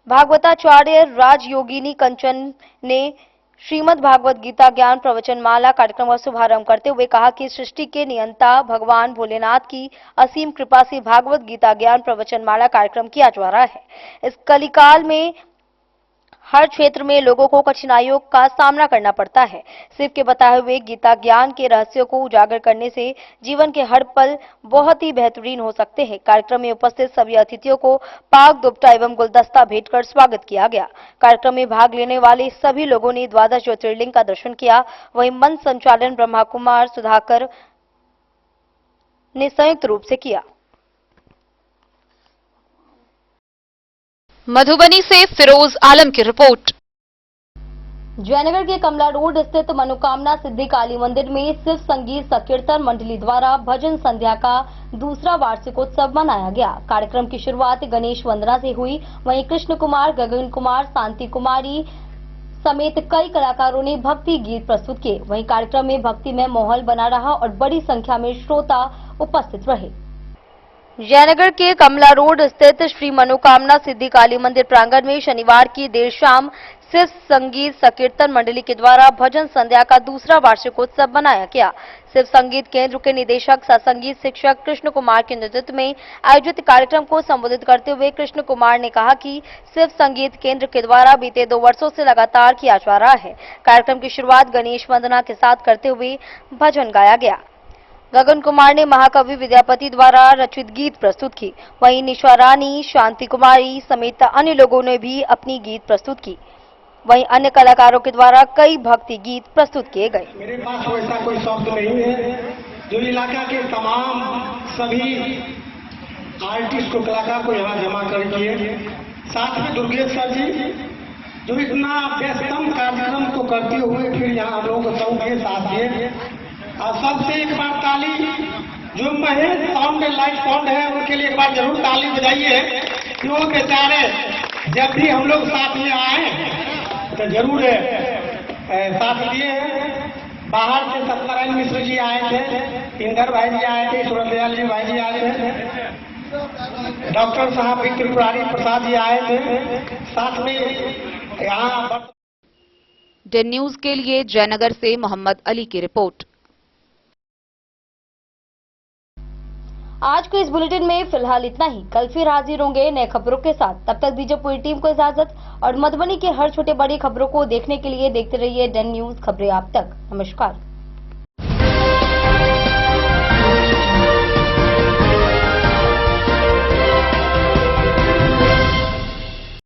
भागवताचार्य राजयोगिनी कंचन ने श्रीमद् भागवत गीता ज्ञान प्रवचन माला कार्यक्रम का शुभारंभ करते हुए कहा कि सृष्टि के नियंता भगवान भोलेनाथ की असीम कृपा से भागवत गीता ज्ञान प्रवचन माला कार्यक्रम किया जा रहा है। इस कलिकाल में हर क्षेत्र में लोगों को कठिनाइयों का सामना करना पड़ता है। शिव के बताए हुए गीता ज्ञान के रहस्यों को उजागर करने से जीवन के हर पल बहुत ही बेहतरीन हो सकते हैं। कार्यक्रम में उपस्थित सभी अतिथियों को पाक दुपट्टा एवं गुलदस्ता भेंटकर स्वागत किया गया। कार्यक्रम में भाग लेने वाले सभी लोगों ने द्वादश ज्योतिर्लिंग का दर्शन किया। वहीं मंच संचालन ब्रह्मा कुमार सुधाकर ने संयुक्त रूप से किया। मधुबनी से फिरोज आलम की रिपोर्ट। जयनगर के कमला रोड स्थित मनोकामना सिद्धि काली मंदिर में शिव संगीत संकीर्तन मंडली द्वारा भजन संध्या का दूसरा वार्षिकोत्सव मनाया गया। कार्यक्रम की शुरुआत गणेश वंदना से हुई। वहीं कृष्ण कुमार, गगन कुमार, शांति कुमारी समेत कई कलाकारों ने भक्ति गीत प्रस्तुत किए। वहीं कार्यक्रम में भक्ति में माहौल बना रहा और बड़ी संख्या में श्रोता उपस्थित रहे। जयनगर के कमला रोड स्थित श्री मनोकामना सिद्धि काली मंदिर प्रांगण में शनिवार की देर शाम शिव संगीत संकीर्तन मंडली के द्वारा भजन संध्या का दूसरा वार्षिकोत्सव मनाया गया। शिव संगीत केंद्र के निदेशक सह संगीत शिक्षक कृष्ण कुमार के नेतृत्व में आयोजित कार्यक्रम को संबोधित करते हुए कृष्ण कुमार ने कहा कि शिव संगीत केंद्र के द्वारा बीते 2 वर्षों से लगातार किया जा रहा है। कार्यक्रम की शुरुआत गणेश वंदना के साथ करते हुए भजन गाया गया। गगन कुमार ने महाकवि विद्यापति द्वारा रचित गीत प्रस्तुत की। वहीं निशा रानी, शांति कुमारी समेत अन्य लोगों ने भी अपनी गीत प्रस्तुत की। वहीं अन्य कलाकारों के द्वारा कई भक्ति गीत प्रस्तुत किए गए। मेरे पास वैसा कोई शब्द नहीं है। जो इलाका के तमाम सभी आर्टिस्ट को, कलाकार को यहाँ जमा करके, साथ में दुर्गेश सर जी जो इतना व्यस्तम कार्यक्रम को करते हुए फिर यहाँ हम लोगों को सब के साथ दिए। और सबसे एक बार ताली जो महेश साउंड लाइट साउंड है उनके लिए एक बार जरूर ताली बजाइए। क्यों बेचारे जब भी हम लोग साथ में आए तो जरूर साथ दिए हैं। बाहर से सत्यनारायण मिश्र जी आए थे, इंदर भाई जी आए थे, सूरदयाल जी भाई जी आए थे, डॉक्टर साहब त्रिपुरारी प्रसाद जी आए थे, साथ में यहाँ डे न्यूज के लिए जयनगर से मोहम्मद अली की रिपोर्ट। आज के इस बुलेटिन में फिलहाल इतना ही। कल फिर हाजिर होंगे नए खबरों के साथ। तब तक दीजिए पूरी टीम को इजाजत और मधुबनी के हर छोटे बड़ी खबरों को देखने के लिए देखते रहिए डन न्यूज खबरें आप तक। नमस्कार।